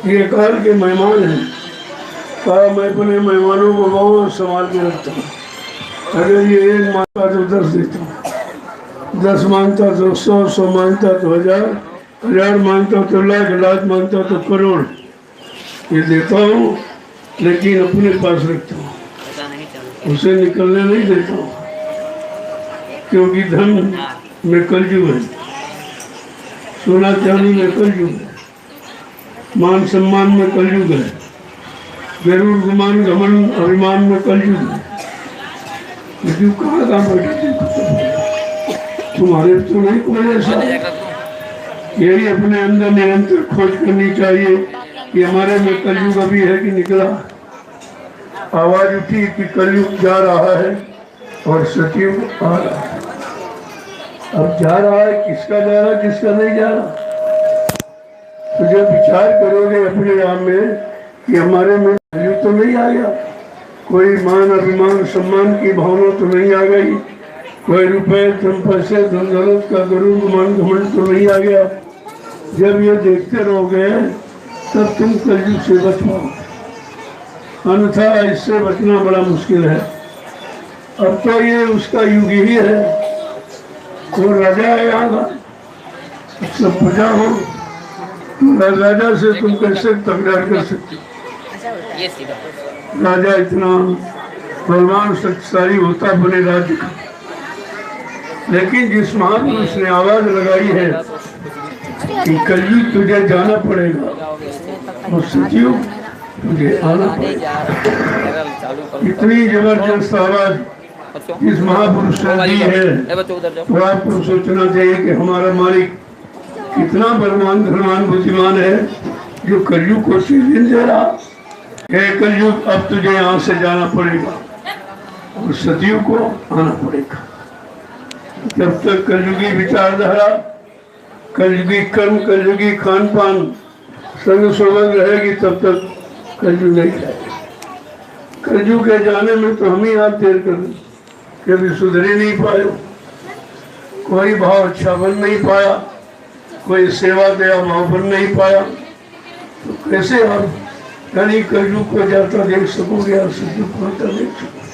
ये काल के मेहमान हैं। कहा मैं अपने मेहमानों को बहुत संभाल के रखता हूँ। अगर ये 1 मांगता तो 10 देता हूँ, 10 मांगता तो 100, 100 मांगता तो 1000, 1000 मांगता तो लाख, लाख मांगता तो करोड़। ये देता हूँ लेकिन अपने पास रखता हूँ, उसे निकलने नहीं देता हूँ, क्योंकि धन में कलयुग है, सोना चांदी में कलयुग है, मान सम्मान में कलयुग है, गरुड़ गुमान घमंड अभिमान में कलयुग है। लेकिन कहाँ बैठे तुम्हारे तो नहीं कोई ऐसा। यही अपने अंदर निरंतर खोज करनी चाहिए कि हमारे में कलयुग अभी है कि निकला। आवाज उठी कि कलयुग जा रहा है और सतयुग आ रहा है। अब जा रहा है, किसका जा रहा है किसका नहीं जा रहा। तो जब विचार करोगे अपने आप में कि हमारे में कलयुग तो नहीं आ गया, कोई मान अभिमान सम्मान की भावना तो नहीं आ गई, कोई रुपए धन पैसे धन दौलत का गरुड़ गुमान घमंड तो नहीं आ गया। जब ये देखते रहोगे तब तुम कलयुग से बच पाओगे, अन्यथा इससे बचना बड़ा मुश्किल है। अब तो ये उसका युग ही है। वो राजा है यहाँ का, सब प्रजा हो, राजा से तुम कैसे तकरार कर सकते हो। राजा इतना बलवान शक्तिशाली होता बने राज्य का, लेकिन जिस महापुरुष ने आवाज लगाई है कि कलयुग तुझे जाना पड़ेगा और सतयुग तुझे आना पड़ेगा, इतनी जबरदस्त आवाज जिस महापुरुष ने दी है, वो आपको सोचना चाहिए कि हमारा मालिक कितना बलवान धनवान बुद्धिमान है जो कलयुग को सीजन दे रहा है। कलयुग अब तुझे यहाँ से जाना पड़ेगा और सतयुग को आना पड़ेगा। जब तक कलयुगी विचारधारा, कलयुगी कर्म, कलयुगी खान पान संग सोबत रहेगी तब तक कलयुग नहीं जाएगा। कलयुग के जाने में तो हम ही हाथ देर कर दें, कभी सुधर ही नहीं पाए, कोई भाव अच्छा बन नहीं पाया, कोई सेवा दया भाव बन नहीं पाया, तो कैसे आप यानी कलयुग को जाता देख सकोगे और सतयुग को आता देख सकोगे।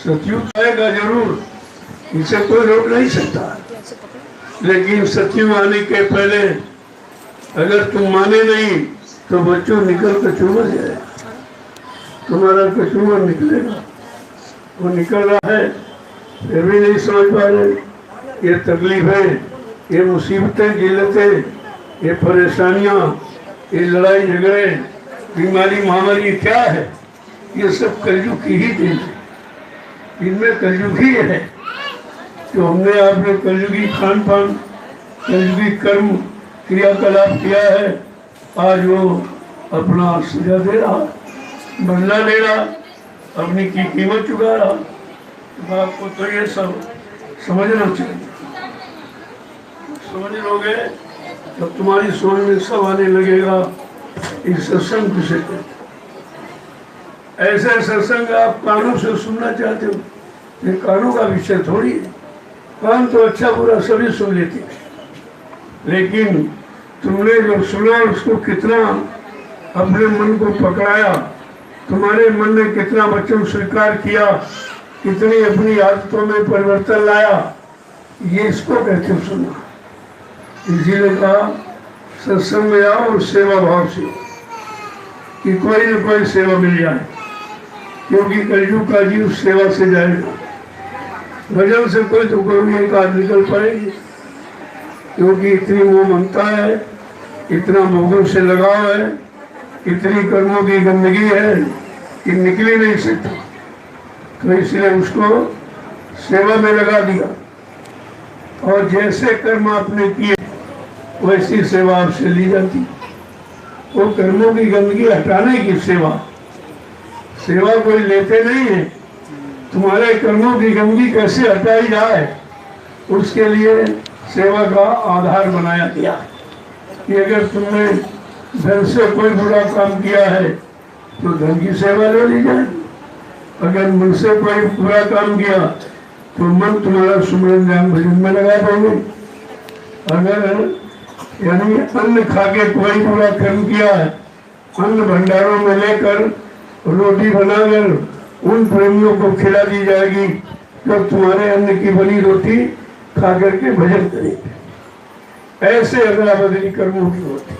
सतयुग आएगा जरूर, इसे कोई रोक नहीं सकता, लेकिन सतयुग आने के पहले अगर तुम माने नहीं तो बच्चों निकल कचूमर जाएगा, तुम्हारा कचूमर निकलेगा। वो निकल रहा है फिर भी नहीं समझ पा रहे, ये तकलीफें, ये मुसीबतें, जिल्लतें, ये परेशानियाँ, ये लड़ाई झगड़े, बीमारी महामारी क्या है, ये सब कलयुग की ही चीज है। इनमें कलयुग ही है जो हमने आपने कलयुगी खान पान, कलयुगी कर्म क्रियाकलाप किया है। आज वो अपना सजा दे रहा, बदला ले रहा, अपनी की कीमत चुका रहा। तो आपको तो ये सब समझना चाहिए। समझ लोगे तो तुम्हारी सोच में सब आने लगेगा इस सत्संग किसे कहते। ऐसे सत्संग आप कानों से सुनना चाहते हो, ये कानों का विषय थोड़ी है। कान तो अच्छा बुरा सभी सुन लेते हैं, लेकिन तुमने जो सुना उसको कितना अपने मन को पकड़ाया, तुम्हारे मन ने कितना वचन स्वीकार किया, कितनी अपनी आदतों में परिवर्तन लाया, ये इसको कहते हो सुनना। इसीलिए कहा सत्संग में आओ और सेवा भाव से, कि कोई न कोई सेवा मिल जाए, क्योंकि कलयुग का जीव सेवा से जाएगा। भजन से कोई तो कोई एक आध निकल पाएगी, क्योंकि इतनी मोह ममता है, इतना मोहों से लगाव है, इतनी कर्मों की गंदगी है कि निकल ही नहीं सकता। तो इसलिए उसको सेवा में लगा दिया, और जैसे कर्म आपने किए वैसी सेवा आपसे ली जाती। वो कर्मों की गंदगी हटाने की सेवा, सेवा कोई लेते नहीं है। तुम्हारे कर्मों की गंदगी कैसे हटाई जाए, उसके लिए सेवा का आधार बनाया गया कि अगर तुमने धन से कोई बुरा काम किया है तो धन की सेवा ले ली जाए, अगर मन से कोई बुरा काम किया तो मन तुम्हारा सुमरन ध्यान भजन में लगा दोगे, अगर यानी अन्न खा के कोई पूरा कर्म किया है, अन्न भंडारों में लेकर रोटी बनाकर उन प्रेमियों को खिला दी जाएगी जो तुम्हारे अन्न की बनी रोटी खा करके भजन करेंगे। ऐसे अदला बदली कर्मों की होती है।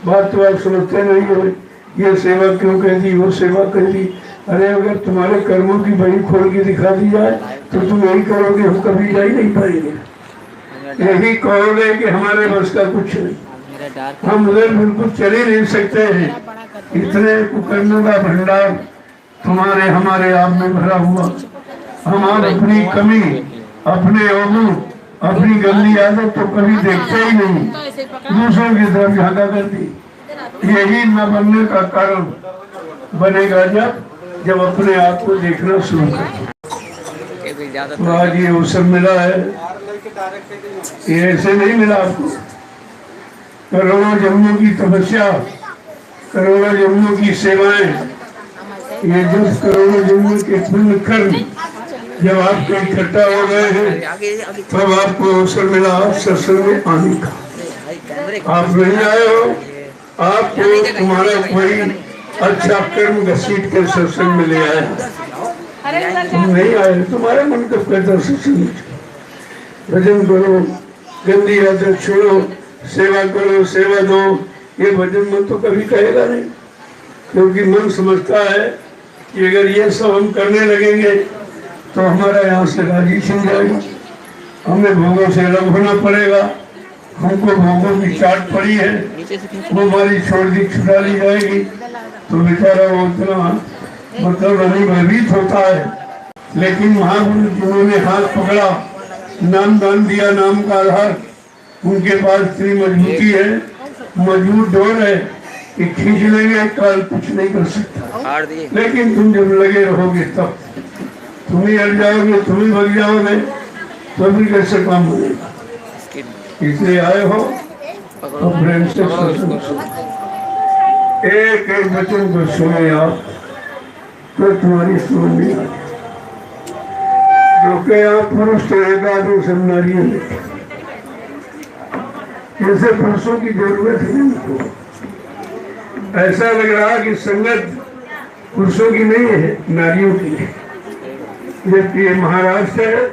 बात तो आप समझते नहीं हो, ये सेवा क्यों कह दी, वो सेवा कह दी। अरे अगर तुम्हारे कर्मों की बही खोल के दिखा दी जाए तो तुम यही करोगे, हम कभी जा ही नहीं पाएंगे। यही कहोगे कि हमारे बस का कुछ नहीं, हम उधर बिल्कुल चले नहीं सकते हैं। इतने कुकर्मों का भंडार तुम्हारे हमारे आप में भरा हुआ। हम अपनी कमी, अपने अवगुण, अपनी गंदी आदत तो कभी देखते ही नहीं, दूसरों की तरफ झांका करती। यही न बनने का कारण बनेगा जब अपने आप को देखना शुरू कर। तो आज ये अवसर मिला है, ये ऐसे नहीं मिला आपको। करोड़ों जन्मों की तपस्या, करोड़ों जन्मों की सेवाएं, ये जब करोड़ों जन्मों के पुण्य कर्म जब आपके इकट्ठा हो गए हैं तब आपको अवसर मिला सत्संग में आने का। आप नहीं आए हो, आपको तुम्हारा कोई अच्छा कर्म घसीट के सत्संग में ले आया। तुम नहीं आए, तुम्हारे मन कब कहता सत्संग भजन करो, गंदी आदत छोड़ो, सेवा करो, सेवा दो, ये भजन मन तो कभी कहेगा नहीं। क्योंकि मन समझता है कि अगर ये सब हम करने लगेंगे तो हमारा यहाँ से राजी छिन जाएगा, हमें भोगों से अलग होना पड़ेगा, हमको भोगों की चाट पड़ी है, वो हमारी छोड़ दी छुड़ा ली जाएगी। तो बेचारा वो इतना मतलब भयभीत होता है। लेकिन महापुरुष जिन्होंने हाथ पकड़ा, नाम दान दिया, नाम का आधार, उनके पास इतनी मजबूती है, मजबूत डोर है कि खींच लेंगे, काल कुछ नहीं कर सकता। लेकिन तुम जब लगे रहोगे तब तुम ही हट जाओगे, तुम ही भग जाओगे, तो भी कैसे काम बनेगा। इसलिए आए हो तो प्रेम से एक एक वचन को सुने आप, तो तुम्हारी समझ में आ जाए। जो के आप पुरुष तो एक आदमी सब नारियां लेते, ऐसे पुरुषों की जरूरत है उनको। ऐसा लग रहा कि संगत पुरुषों की नहीं है, नारियों की है। जबकि ये महाराष्ट्र है,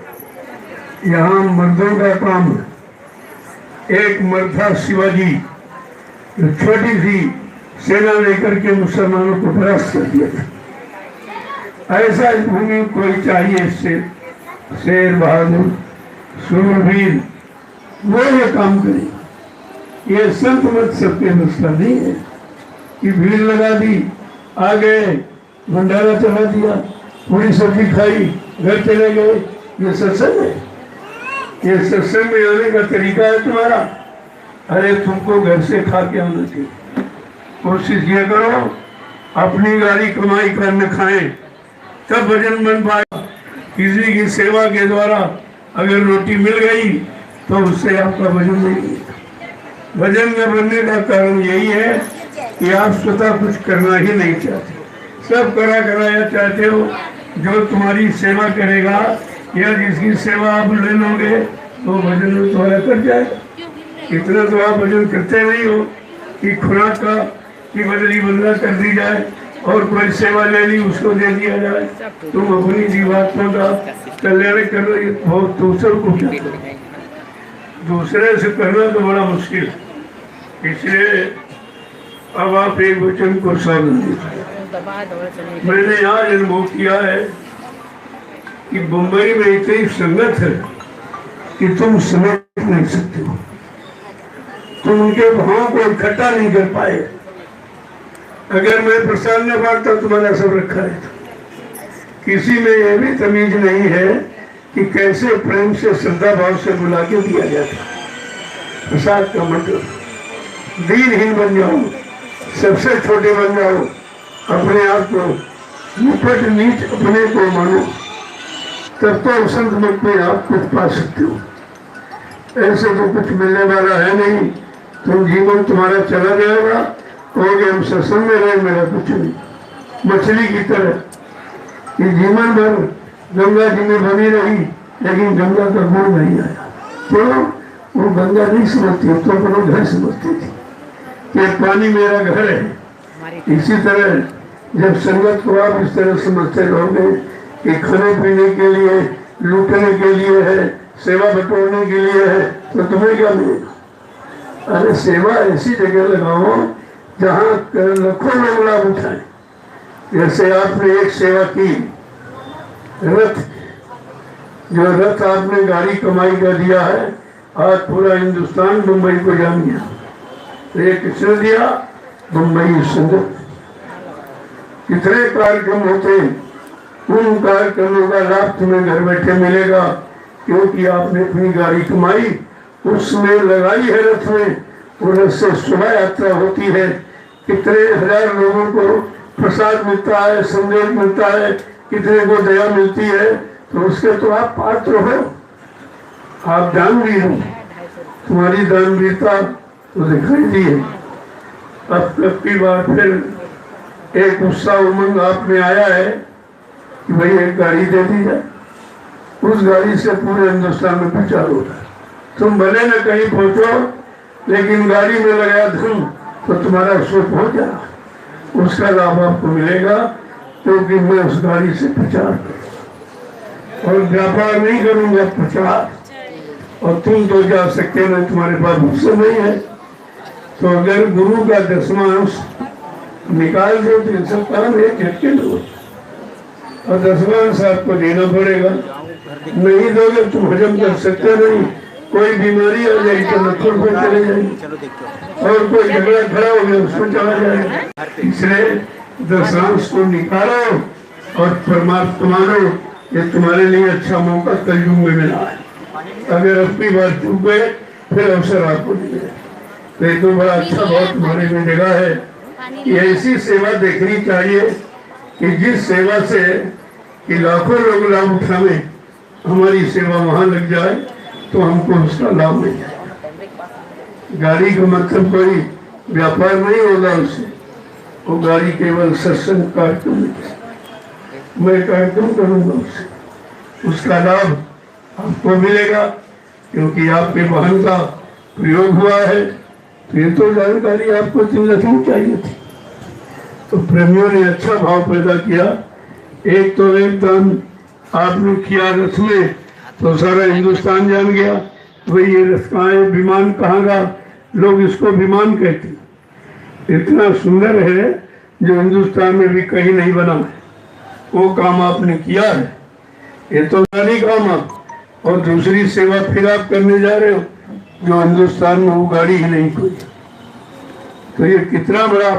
यहाँ मर्दों का काम है। एक मर्द था शिवाजी, जो छोटी सी सेना लेकर के मुसलमानों को परास्त कर दिया था। ऐसा इस भूमि कोई चाहिए, इससे शेर बहादुर सूरवीर, वो ये काम करे। ये संत मत सबके मसला नहीं है कि भीड़ लगा दी, आ गए, भंडारा चला दिया, पूरी सब्जी खाई, घर चले गए। ये सत्संग है? ये सत्संग में आने का तरीका है तुम्हारा? अरे तुमको घर से खा के आना चाहिए। कोशिश ये करो अपनी गाड़ी कमाई कर न खाएं, तब भजन बन पाएगा। किसी की सेवा के द्वारा अगर रोटी मिल गई तो उससे आपका भजन नहीं। भजन न बनने का कारण यही है कि आप स्वतः कुछ करना ही नहीं चाहते, सब करा कराया चाहते हो। जो तुम्हारी सेवा करेगा या जिसकी सेवा आप ले लोगे तो भजन में तुम्हारा कर जाएगा। इतना तो आप भजन करते नहीं हो कि खुराक का की बदली बदला कर दी जाए और कोई सेवा ले ली उसको दे दिया जाए। तुम अपनी जीवात्मा का कल्याण कर रही हो, दूसरों को क्या करो? दूसरे से करना तो बड़ा मुश्किल। इसलिए अब आप एक वचन को सावधान दीजिए। मैंने आज अनुभव किया है कि मुंबई में इतनी संगत है कि तुम समझ नहीं सकते हो, तुम उनके भावों को इकट्ठा नहीं कर पाए। अगर मैं प्रसाद न बांटता तुम्हारा सब रखा है, किसी में यह भी तमीज नहीं है कि कैसे प्रेम से श्रद्धा भाव से बुला के दिया जाता। प्रसाद का मतलब दीनहीन बन जाओ, सबसे छोटे बन जाओ, अपने आप को निपट नीच अपने को मानो, तब तो संत मत में आप कुछ पा सकते हो। ऐसे तो कुछ मिलने वाला है नहीं। तुम जीवन तुम्हारा चला जाएगा, कहोगे हम सत्संग में रहे, मेरा कुछ नहीं। मछली की तरह ये जीवन भर गंगा जी में बनी रही, लेकिन गंगा का गुण नहीं आया। क्यों? वो गंगा नहीं समझती, तो अपना घर समझती थी कि पानी मेरा घर है। इसी तरह जब संगत को आप इस तरह समझते रहोगे कि खाने पीने के लिए, लूटने के लिए है, सेवा बटोरने के लिए है, तो तुम्हें क्या मिलेगा? अरे सेवा ऐसी जगह लगाओ जहाँ लाखों लोग लाभ उठाए। जैसे आपने एक सेवा की, रथ, जो रथ आपने गाड़ी कमाई का दिया है, आज पूरा हिंदुस्तान मुंबई को जान गया। तो ये किसने दिया? मुंबई संगत। कितने कार्यक्रम होते हैं, उन कार्यक्रमों का लाभ तुम्हें घर बैठे मिलेगा, क्योंकि आपने अपनी गाड़ी कमाई, उसमें लगाई है रथ में, वो रथ से शोभा यात्रा होती है। कितने हजार लोगों को प्रसाद मिलता है, संदेश मिलता है, कितने को दया मिलती है, तो उसके तो आप पात्र हो, आप दानवीर हो। तुम्हारी दानवीरता तो दिखाई दी है। अब की बार फिर एक उत्साह उमंग आप में आया है कि भाई एक गाड़ी दे दी जाए। उस गाड़ी से पूरे हिंदुस्तान में प्रचार होता है। तुम भले न कहीं पहुंचो, लेकिन गाड़ी में लगाया धन तो तुम्हारा सुख हो जाए, उसका लाभ आपको मिलेगा, क्योंकि मैं उस गाड़ी से प्रचार करूँ और व्यापार नहीं करूंगा, प्रचार। और तुम तो जा सकते नहीं, तुम्हारे पास मुझसे नहीं है। तो अगर गुरु का 10वां अंश निकाल दो तो ये सब काम है झटके लो, और 10वां अंश आपको देना पड़ेगा। नहीं दोगे तुम हजम कर सकते नहीं। कोई बीमारी आ जाएगी तो नखुर पर चले जाएगी, और कोई झगड़ा खड़ा हो गया उसमें चला जाएगा। इसलिए 10 अंश को निकालो और परमात्मा मानो। ये तुम्हारे लिए अच्छा मौका कलयुग में मिला है। अगर अपनी बात चूक गए फिर अवसर आपको मिले। तो ये तो बड़ा अच्छा बहुत तुम्हारे में जगह है कि ऐसी सेवा देखनी चाहिए कि जिस सेवा से कि लाखों लोग लाभ उठावे, हमारी सेवा वहां लग जाए तो हमको उसका लाभ मिल जाएगा। गाड़ी का मतलब कोई व्यापार नहीं होगा उससे, वो गाड़ी केवल सत्संग कार्यक्रम में, मैं कार्यक्रम करूंगा उससे, उसका लाभ आपको मिलेगा, क्योंकि आपके वाहन का प्रयोग हुआ है। तो ये तो जानकारी आपको रखनी चाहिए थी। तो प्रेमियों ने अच्छा भाव पैदा किया। एक तो एक दान आपने किया रथ में, तो सारा हिंदुस्तान जान गया भाई ये रथ कहाँ है, विमान कहाँ का, लोग इसको विमान कहते हैं। इतना सुंदर है जो हिंदुस्तान में भी कहीं नहीं बना है, वो काम आपने किया है। ये तो नहीं काम आप, और दूसरी सेवा फिर आप करने जा रहे हो जो हिंदुस्तान में वो गाड़ी ही नहीं कोई। तो ये कितना बड़ा,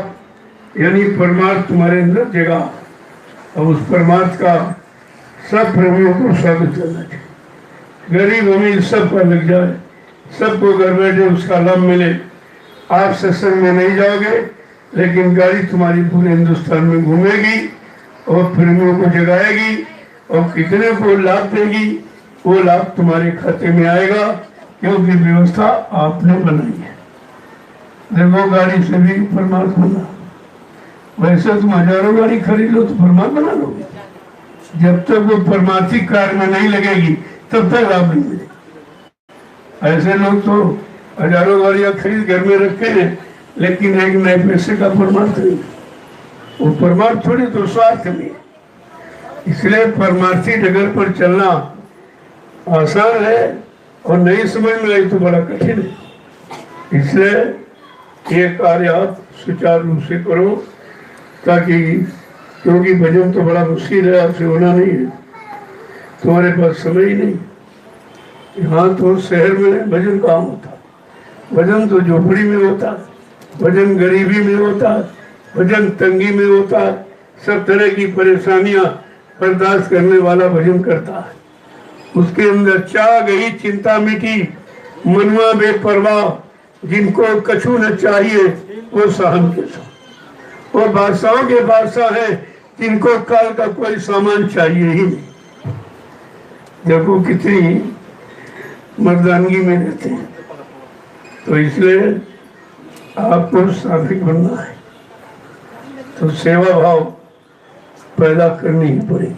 यानी परमार्थ तुम्हारे अंदर जगह, और उस परमार्थ का सब प्रेमियों को स्वागत करना चाहिए। गरीब अमीर सब पर लग जाए, सबको घर बैठे उसका लाभ मिले। आप सत्संग में नहीं जाओगे, लेकिन गाड़ी तुम्हारी पूरे हिंदुस्तान में घूमेगी और प्रेमियों को जगाएगी, और कितने को लाभ देगी, वो लाभ तुम्हारे खाते में आएगा, क्योंकि व्यवस्था आपने बनाई है। देखो गाड़ी से भी परमात्मा बना, वैसे तुम हजारों गाड़ी खरीद लो तो परमात्मा बना लोगे। जब तक वो परमार्थिक कार्य में नहीं लगेगी तब तक लाभ नहीं मिलेगा। ऐसे लोग तो हजारों गाड़ियां खरीद घर में रखे हैं, लेकिन एक नए पैसे का परमार्थ नहीं। वो परमार्थ थोड़ी तो स्वार्थ में। इसलिए परमार्थी जगह पर चलना आसान है, और नहीं समझ में आई तो बड़ा कठिन है। इसलिए ये कार्य आप सुचारू रूप से करो, ताकि, क्योंकि भजन तो बड़ा मुश्किल है, आपसे होना नहीं है, तुम्हारे पास समय ही नहीं। यहाँ तो शहर में भजन कहाँ होता, भजन तो झोपड़ी में होता, भजन गरीबी में होता, भजन तंगी में होता, सब तरह की परेशानियां बर्दाश्त करने वाला भजन करता है। उसके अंदर चाह गई चिंता मिटी, मनवा बेपरवाह, जिनको कछु न चाहिए वो सहन के साथ। वो बादशाहों के बादशाह है जिनको काल का कोई सामान चाहिए ही नहीं। देखो कितनी मर्दानगी में रहते हैं। तो इसलिए आपको सात्विक बनना है, तो सेवा भाव पैदा करनी ही पड़ेगी।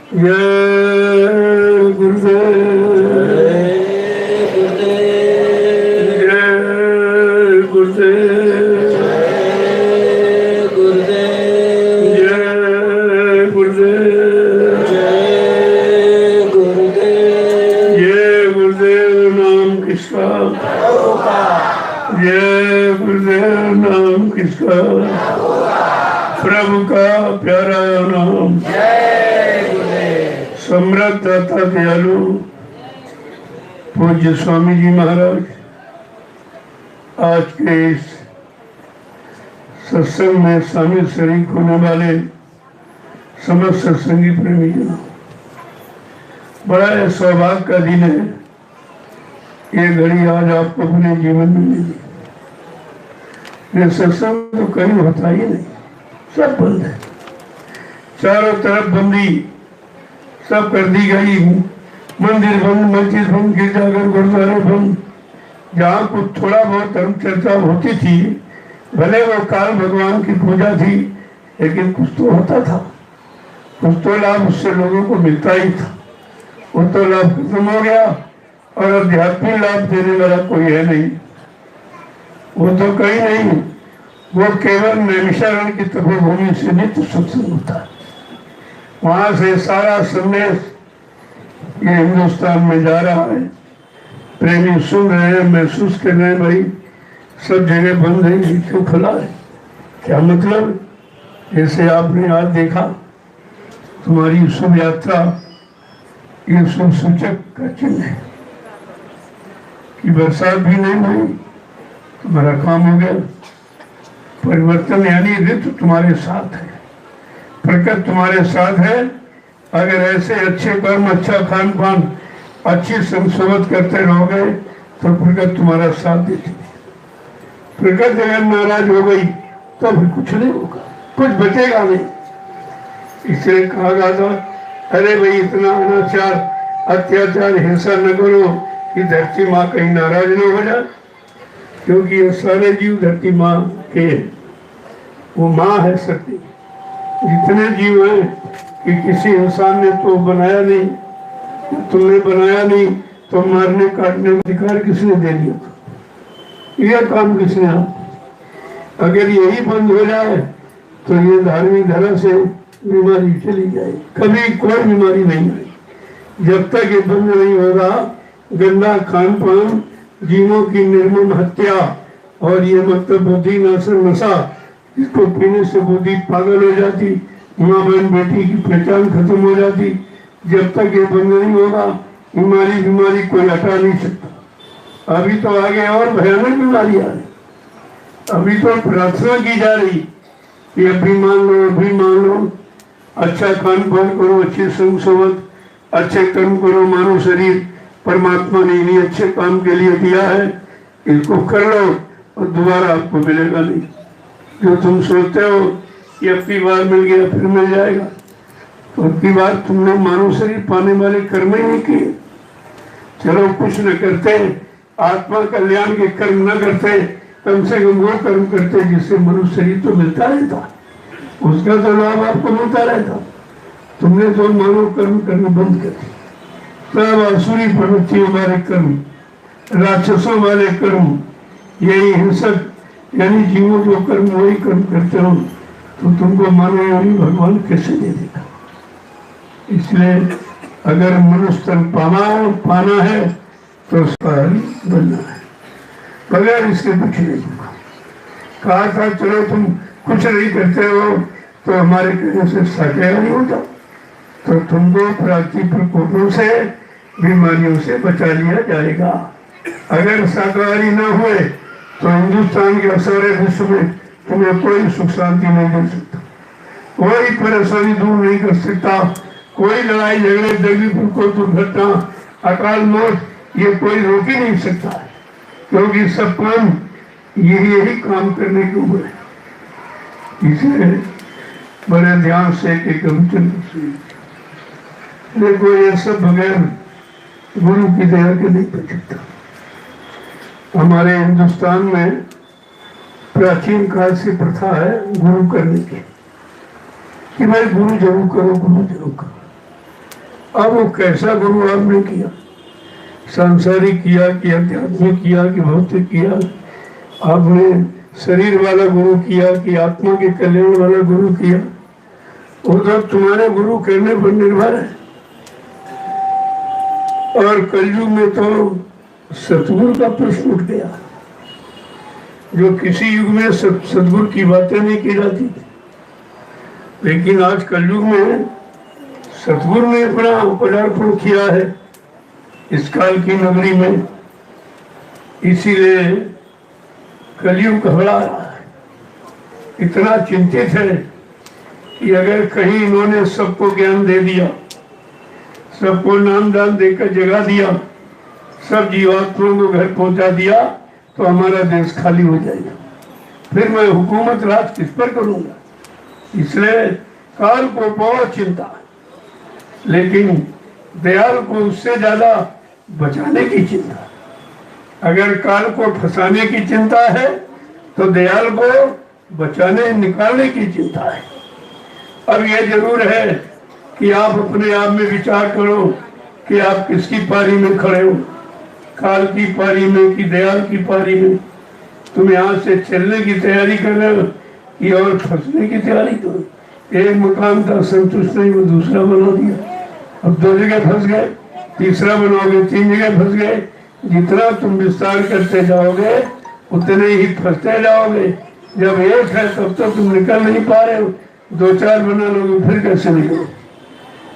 जय गुरुदेव, जय गुरुदेव, जय गुरुदेव, जय गुरुदेव, जय गुरुदेव, जय गुरुदेव नाम किसका, जय गुरुदेव नाम किसका, प्रभु का प्यारा नाम, सम्राट दाता दयालु पूज्य स्वामी जी महाराज आज के इस सत्संग में शामिल शरीक होने वाले समस्त सत्संगी प्रेमी जनों, बड़ा सौभाग्य का दिन है। ये घड़ी आज आपको अपने जीवन में मिली। ये सत्संग तो कहीं होता ही नहीं, सब बंद है, चारों तरफ बंदी सब कर दी गई। मंदिर बंद, मस्जिद बंद, गिरजाघर गुरुद्वारे बंद। जहाँ कुछ थोड़ा बहुत धर्म चर्चा होती थी, भले वो काल भगवान की पूजा थी, लेकिन कुछ तो होता था, कुछ तो लाभ उससे लोगों को मिलता ही था। वो तो लाभ खत्म हो गया और आध्यात्मिक लाभ देने वाला कोई है नहीं, वो तो कहीं नहीं। वो केवल नैमिषारण्य की तपोभूमि से नित्य सत्संग होता है। वहां से सारा संदेश ये हिंदुस्तान में जा रहा है। प्रेमी सुन रहे हैं, महसूस कर रहे हैं, भाई सब जगह बंद है, ये क्यों खुला है, क्या मतलब। जैसे आपने आज देखा, तुम्हारी शुभ यात्रा ये शुभ सूचक का चिन्ह है कि बरसात भी नहीं हुई, तुम्हारा काम हो गया। परिवर्तन यानी ऋतु तुम्हारे साथ है, प्रकृति तुम्हारे साथ है। अगर ऐसे अच्छे कर्म, अच्छा खान पान, अच्छी संसोबत करते रहोगे तो प्रकृति तुम्हारा साथ देती है। प्रकृति अगर नाराज हो गई तो फिर कुछ नहीं होगा, कुछ बचेगा नहीं। इसलिए कहा गया था, अरे भाई इतना अनाचार, अत्याचार, हिंसा न करो कि धरती माँ कहीं नाराज न हो जाए, क्योंकि ये सारे जीव धरती माँ के, वो माँ है शक्ति। जितने जीव हैं कि किसी इंसान ने तो बनाया नहीं, तुमने बनाया नहीं, तो मारने काटने का अधिकार किसने दे दिया था, यह काम किसने आप। अगर यही बंद हो जाए तो ये धार्मिक धर्म से बीमारी चली जाए, कभी कोई बीमारी नहीं आई। जब तक ये बंद नहीं होगा, गंदा खान पान, जीवों की निर्मम हत्या और ये मतलब बुद्धि नाशक नशा, इसको पीने से बुद्धि पागल हो जाती, माँ बहन बेटी की पहचान खत्म हो जाती। जब तक ये बंद नहीं होगा, बीमारी कोई हटा नहीं सकता। अभी तो आगे और भयानक बीमारी आ रही। अभी तो प्रार्थना की जा रही कि अभी मान लो, अच्छा खान पान करो, अच्छी संग सोबत, अच्छे कर्म करो। मानो शरीर परमात्मा ने इन्हीं अच्छे काम के लिए दिया है, इसको कर लो और दोबारा आपको मिलेगा नहीं। जो तुम सोचते हो कि अब की बार मिल गया फिर मिल जाएगा, तो अब की बार तुमने मानव शरीर पाने वाले कर्म ही नहीं किए। चलो कुछ न करते, आत्मा कल्याण के कर्म न करते, कम से कम वो कर्म करते जिससे मनुष्य शरीर तो मिलता रहता, उसका तो लाभ आपको मिलता रहता। तुमने तो मानव कर्म करना बंद कर दिया। सब आसुरी प्रवृत्तियों वाले कर्म, राक्षसों वाले कर्म, यही हिंसक यानी जीवों जो कर्म वही कर्म करते हो, तो तुमको मानो यानी भगवान कैसे दे देगा। इसलिए अगर मनुष्य तन पाना है तो उसका बनना है, बगैर इसके कुछ नहीं होगा। कहा था चलो तुम कुछ नहीं करते हो तो हमारे कहने से शाकाहारी नहीं होता, तो तुमको प्राकृतिक प्रकोपों से, बीमारियों से बचा लिया जाएगा। अगर शाकाहारी न हुए तो हिंदुस्तान के सारे विश्व में तुम्हें कोई सुख शांति नहीं दे सकता, कोई परेशानी दूर नहीं कर सकता, कोई लड़ाई झगड़े, जंगी कोई दुर्घटना, अकाल मौत, ये कोई रोक ही नहीं सकता है, क्योंकि सब काम यही काम करने के ऊपर है। इसलिए बड़े ध्यान से एक देखो, ये सब बगैर गुरु की दया के नहीं कर सकता। हमारे हिंदुस्तान में प्राचीन काल से प्रथा है गुरु करने की, कि भाई गुरु जरूर करो, गुरु जरूर करो। अब वो कैसा गुरु आपने किया, सांसारिक किया कि आध्यात्मिक किया कि भौतिक किया, आपने शरीर वाला गुरु किया कि आत्मा के कल्याण वाला गुरु किया, वो तो तुम्हारे गुरु करने पर निर्भर है। और कलयुग में तो सतगुरु का प्रश्न उठ गया, जो किसी युग में सतगुरु की बातें नहीं की जाती थी, लेकिन आज कलयुग में सतगुरु ने अपना पदार्पण किया है इस काल की नगरी में। इसीलिए कलयुग घबरा रहा है, इतना चिंतित है कि अगर कहीं इन्होंने सबको ज्ञान दे दिया, सबको नाम दान देकर जगा दिया, सब जीवात्माओं को घर पहुंचा दिया, तो हमारा देश खाली हो जाएगा। फिर मैं हुकूमत राज किस पर करूंगा? इसलिए काल को बहुत चिंता है, लेकिन दयाल को उससे ज्यादा बचाने की चिंता। अगर काल को फंसाने की चिंता है तो दयाल को बचाने निकालने की चिंता है। अब यह जरूर है कि आप अपने आप में विचार करो कि आप किसकी पारी में खड़े हो, काल की पारी में कि दयाल की पारी में। तुम यहाँ से चलने की तैयारी कर रहे हो कि और फंसने की तैयारी करो। एक मकान था, संतुष्ट नहीं, वो दूसरा बना दिया, अब 2 जगह फंस गए, तीसरा बनाओगे, 3 जगह फंस गए। जितना तुम विस्तार करते जाओगे उतने ही फंसते जाओगे। जब एक है तब तो तुम निकल नहीं पा रहे हो, 2-4 बना लोगे, फिर कैसे निकलो?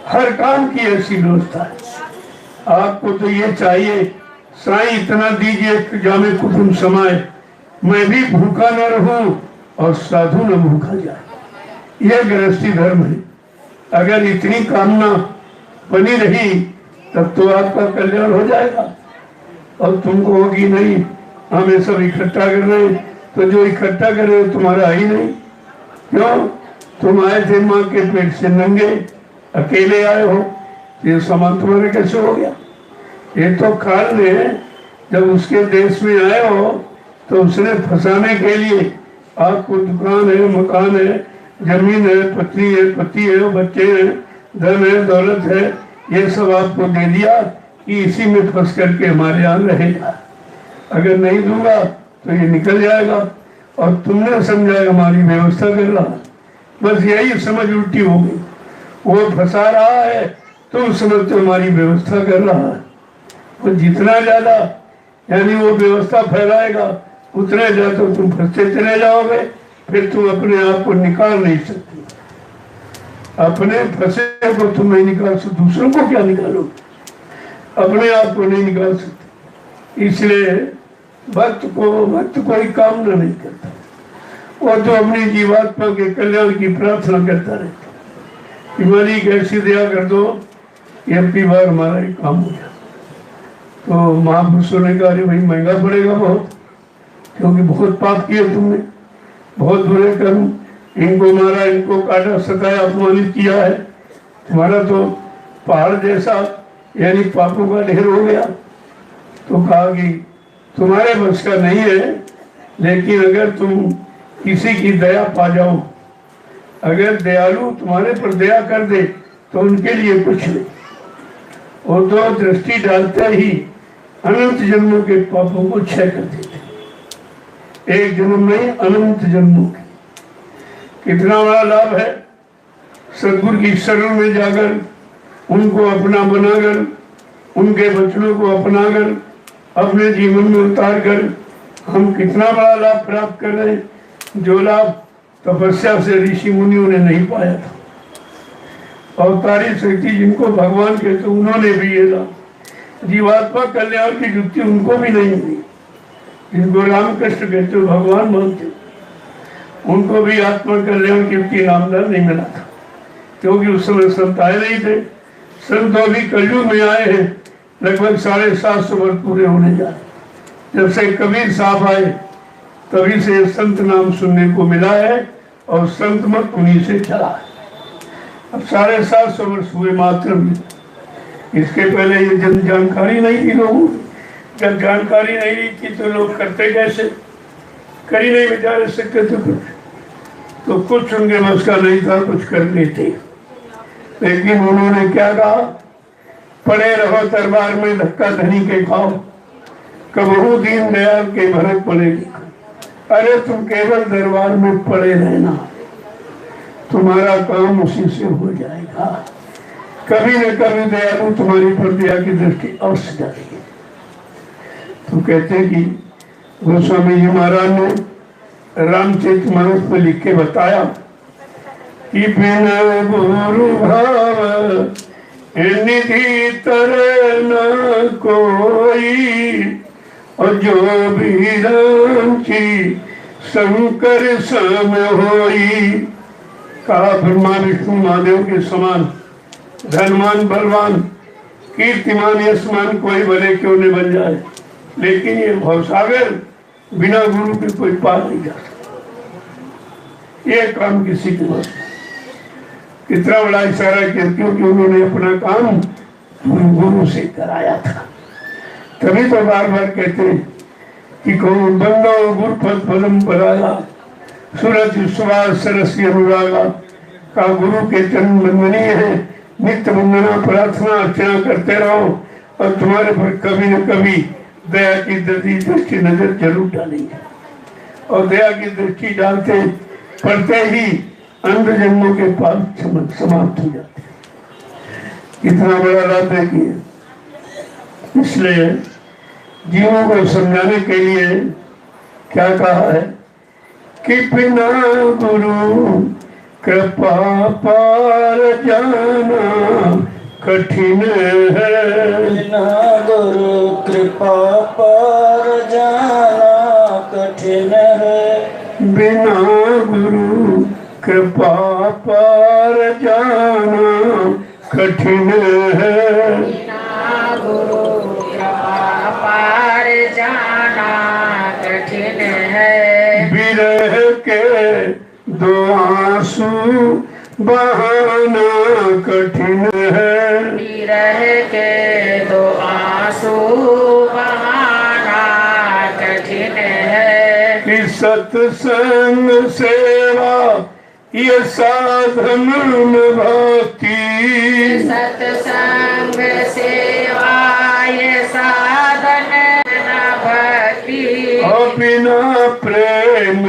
हर काम की ऐसी व्यवस्था है। आपको तो ये चाहिए, साईं इतना दीजिए कि जामे कुटुंब समाए, मैं भी भूखा न रहूं और साधु न भूखा जाए। यह गृहस्थी धर्म है। अगर इतनी कामना बनी रही तब तो आपका कल्याण हो जाएगा। और तुमको होगी नहीं, हमें सब इकट्ठा कर रहे हैं, तो जो इकट्ठा कर रहे हो तुम्हारा ही नहीं। क्यों? तुम आए थे माँ के पेट से नंगे, अकेले आए हो, ये सामान तुम्हारे कैसे हो गया? ये तो काल ने जब उसके देश में आए हो तो उसने फंसाने के लिए आपको दुकान है, मकान है, जमीन है, पत्नी है, पति है, बच्चे हैं, धन है, दौलत है, ये सब आपको दे दिया कि इसी में फंस करके हमारे यहाँ रहेगा। अगर नहीं दूंगा तो ये निकल जाएगा और तुमने समझा हमारी व्यवस्था कर रहा। बस यही समझ उल्टी हो गई। वो फंसा रहा है, तुम समझते हमारी व्यवस्था कर रहा है। और जितना ज्यादा यानी वो व्यवस्था फैलाएगा उतने ज्यादा तुम फंसते चले जाओगे, फिर तुम अपने आप को निकाल नहीं सकते। अपने फंसे को तुम नहीं निकाल सकते, दूसरों को क्या निकालोगे? अपने आप को नहीं निकाल सकते। इसलिए भक्त कोई कामना नहीं करता, वो तो अपनी जीवात्मा के कल्याण की प्रार्थना करता रहता कि मालिक ऐसी दया कर दो कि अब की बार हमारा ये काम हो जाए। तो महापुरुषों ने कहा भाई महंगा पड़ेगा बहुत, क्योंकि बहुत पाप किए तुमने, बहुत बुरे कर्म, इनको मारा, इनको काटा, सताया, अपमानित किया है, तुम्हारा तो पहाड़ जैसा यानी पापों का ढेर हो गया। तो कहा कि तुम्हारे बस का नहीं है, लेकिन अगर तुम किसी की दया पा जाओ, अगर दयालु तुम्हारे पर दया कर दे तो उनके लिए कुछ नहीं, वो तो दृष्टि डालते ही अनंत जन्मों के पापों को क्षय कर देते। एक जन्म नहीं, अनंत जन्मों के। कितना बड़ा लाभ है सदगुरु की शरण में जाकर, उनको अपना बनाकर, उनके वचनों को अपनाकर, अपने जीवन में उतार कर हम कितना बड़ा लाभ प्राप्त कर रहे हैं, जो लाभ तपस्या से ऋषि मुनियों ने नहीं पाया था। अवतारी शक्ति जिनको भगवान कहते उन्होंने भी ये लाभ, जीवात्मा कल्याण की युक्ति उनको भी नहीं मिली। जिनको रामकृष्ण कहते हो भगवान मानते, उनको भी आत्मा कल्याण की युक्ति नामदार नहीं मिला था, क्योंकि उस समय संत आए नहीं थे। संत अभी कलयुग में आए हैं, लगभग 750 वर्ष पूरे होने जा रहे। जब से कबीर साहब आए तभी से संत नाम सुनने को मिला है और संत मत उन्हीं से चला है। अब 750 वर्ष हुए मात्र में। इसके पहले ये जानकारी नहीं थी लोगों को। जब जानकारी नहीं थी तो लोग करते कैसे? कर ही नहीं बेचारे सकते थे कुछ, तो कुछ उनके बस का नहीं था, कुछ कर लेते। लेकिन उन्होंने क्या कहा पड़े रहो दरबार में धक्का धनी के खाओ, कबहू दीन दयाल के भरत पड़ेगी। अरे तुम केवल दरबार में पड़े रहना, तुम्हारा काम उसी से हो जाएगा। कभी न कभी दयालु तुम्हारी पर दया की दृष्टि अवश्य जाएगी। तो कहते हैं कि गोस्वामी जी महाराज ने रामचरितमानस में लिख के बताया कि बिना गुरु भाव निधि तरह न कोई, और जो भी रांची शंकर सम होई। कहा ब्रह्मा विष्णु महादेव के समान धनवान बलवान कीर्तिमान यशमान कोई भले क्यों न बन जाए, लेकिन ये भवसागर बिना गुरु के कोई पार नहीं जा सकता। ये काम किसी के बस कितना बड़ा इशारा किया, क्योंकि उन्होंने अपना काम गुरु से कराया था। तभी तो बार बार कहते हैं कि कौन बंदो गुरु पद पदम पराया, सूरज सुभाष सरसी अनुरागा। का गुरु के चरण वंदनीय है, नित्य वंदना प्रार्थना अर्चना करते रहो, और तुम्हारे पर कभी न कभी दया की दृष्टि नजर जरूर डालेंगे। और दया की दृष्टि डालते पड़ते ही अंध जन्मों के पाप समाप्त हो जाते हैं। कितना बड़ा लाभ है कि इसलिए जीवों को समझाने के लिए क्या कहा है कि बिना गुरु कृपा पार जाना कठिन है। बिना गुरु कृपा पार जाना कठिन है। बिना गुरु कृपा पार जाना कठिन है। बिना गुरु कृपा पार जाना कठिन है। विरह के दो आंसू बहाना कठिन है। विरह के दो आंसू बहाना कठिन है। कि सत्संग सेवा ये साधन भक्ति, सत्संग सेवा ये साधन न भक्ति। और बिना प्रेम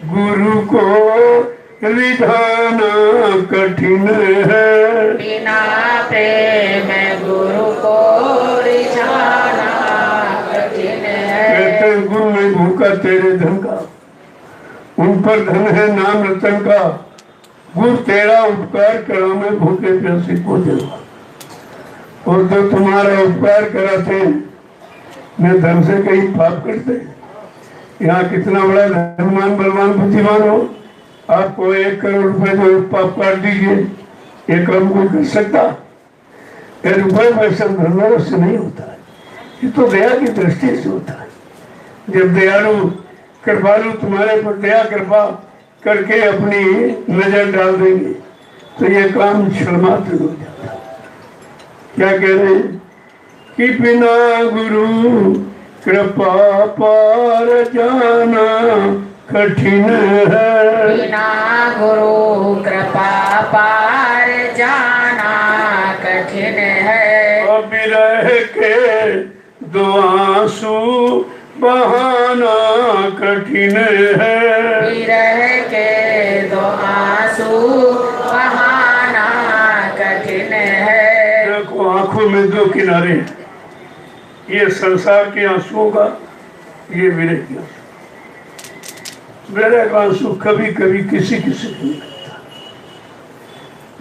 गुरु को रिझाना कठिन है। बिना प्रेम गुरु को रिझाना कठिन है। कहते गुरु में भूखा तेरे धन का, उन पर धन है नाम रतन का। गुरु तेरा उपकार करा मैं भूखे प्यासे को देगा, और जो तुम्हारा उपकार कराते मैं धन से कहीं पाप करते। यहाँ कितना बड़ा धनवान बलवान बुद्धिमान हो, आपको 1 करोड़ रुपए जो पाप काट दीजिए, ये काम कोई कर सकता? ये रुपये पैसा धनवान से नहीं होता है, ये तो दया की दृष्टि से होता है। जब दयालु कृपालु तुम्हारे पर दया कृपा करके अपनी नजर डाल देंगे तो ये काम क्षणमात्र हो जाता है। क्या कह रहे हैं कि बिना गुरु कृपा पार जाना कठिन है। बिना गुरु कृपा पार जाना कठिन है। और विरह के दो आंसू बहाना कठिन है। विरह के दो आंसू बहाना कठिन है। देखो आंखों में दो किनारे, ये संसार के आंसुओं का, ये विरह के आंसू। विरह का आंसू कभी कभी किसी किसी को निकलता,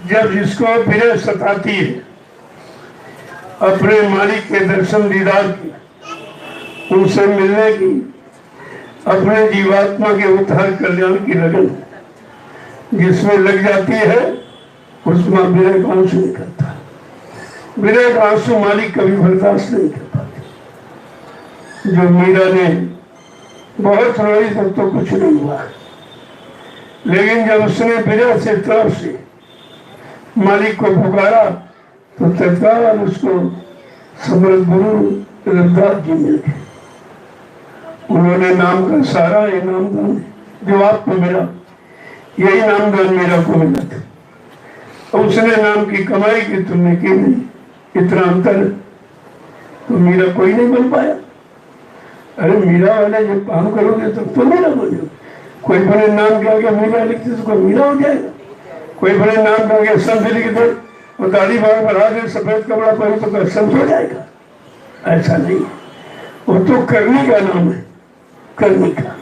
जब जिसको विरह सताती है अपने मालिक के दर्शन दीदार की, उनसे मिलने की, अपने जीवात्मा के उद्धार कल्याण की लगन जिसमें लग जाती है, उसमें विरह का आंसू निकलता है। विरह का आंसू मालिक कभी बर्दाश्त नहीं कर पाते। जो मीरा ने बहुत रोई तब तो कुछ नहीं हुआ, लेकिन जब उसने विरह से तरफ से मालिक को पुकारा तो तत्काल उसको समर्थ गुरु रविदास जी मिल गए। उन्होंने नाम का सारा ये नामदान जो आपको मिला, यही नामदान मेरा को मिला था। उसने नाम की कमाई की तुमने की नहीं, इतना अंतर है। तो मीरा कोई नहीं बन पाया। अरे मीरा वाले जब काम करोगे तो मीरा बन जाओगे। कोई बड़े नाम के आगे मीरा लिखते तो कोई मीरा हो जाएगा। कोई बड़े नाम के आगे संत लिख दे और दाढ़ी बाल बढ़ा दे, सफेद कपड़ा पहने तो कोई संत हो जाएगा। ऐसा नहीं है, वो तो करने का नाम है, करने का।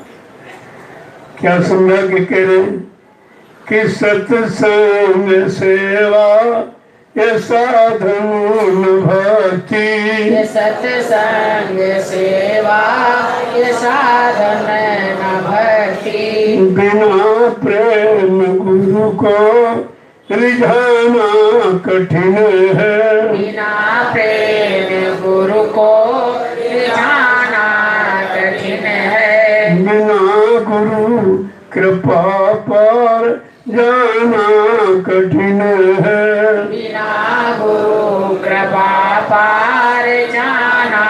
क्या समझा के कह रहे हैं कि सत्संग सेवा ये साधन भक्ति, ये सत्संग सेवा ये साधन न भक्ति, बिना प्रेम गुरु को रिझाना कठिन है, बिना प्रेम गुरु को रिझाना कठिन है, बिना गुरु कृपा पर जाना कठिन है, बिना गुरु कृपा पार जाना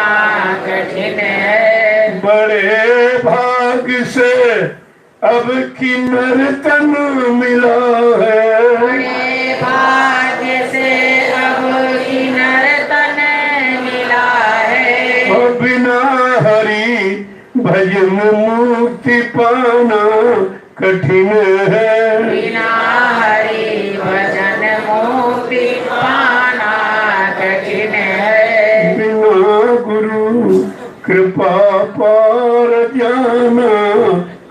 कठिन है। बड़े भाग्य से अब किन्नर तन मिला है, बड़े भाग्य से अब किन्नर तन मिला है, और बिना हरि भजन मुक्ति पाना कठिन है, बिना हरि भजन मुक्ति पाना कठिन है, बिना गुरु कृपा पार जाना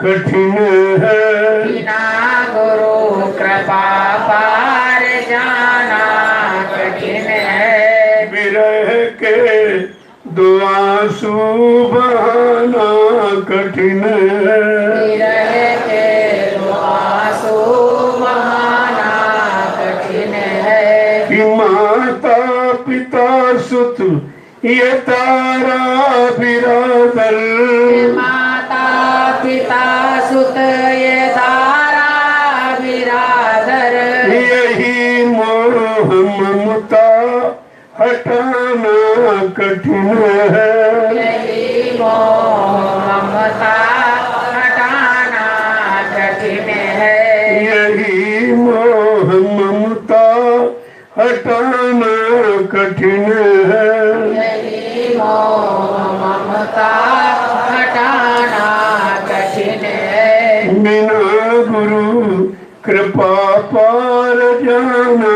कठिन है, बिना गुरु कृपा पार जाना कठिन है, विरह के दो आंसू बहाना कठिन है, विरह के दो आंसू बहाना कठिन है, कि माता पिता सुत ये तारा बिरादर, माता पिता सुत ये तारा बिरादर, यही मोह ममता हटाना कठिन है, यही मोह ममता हटाना कठिन है, यही मोह ममता हटाना कठिन है, यही मोह ममता हटाना कठिन है, बिना गुरु कृपा पार जाना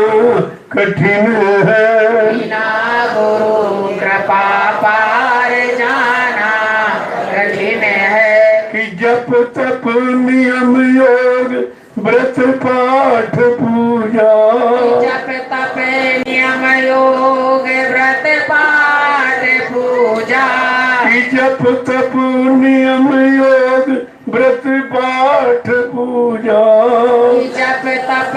कठिन है, बिना गुरु कृपा पार जाना कठिन है, कि जप तप नियम योग व्रत पाठ पूजा, जप तप नियम योग व्रत पाठ पूजा, कि जप तप नियम योग व्रत पाठ पूजा, जप तप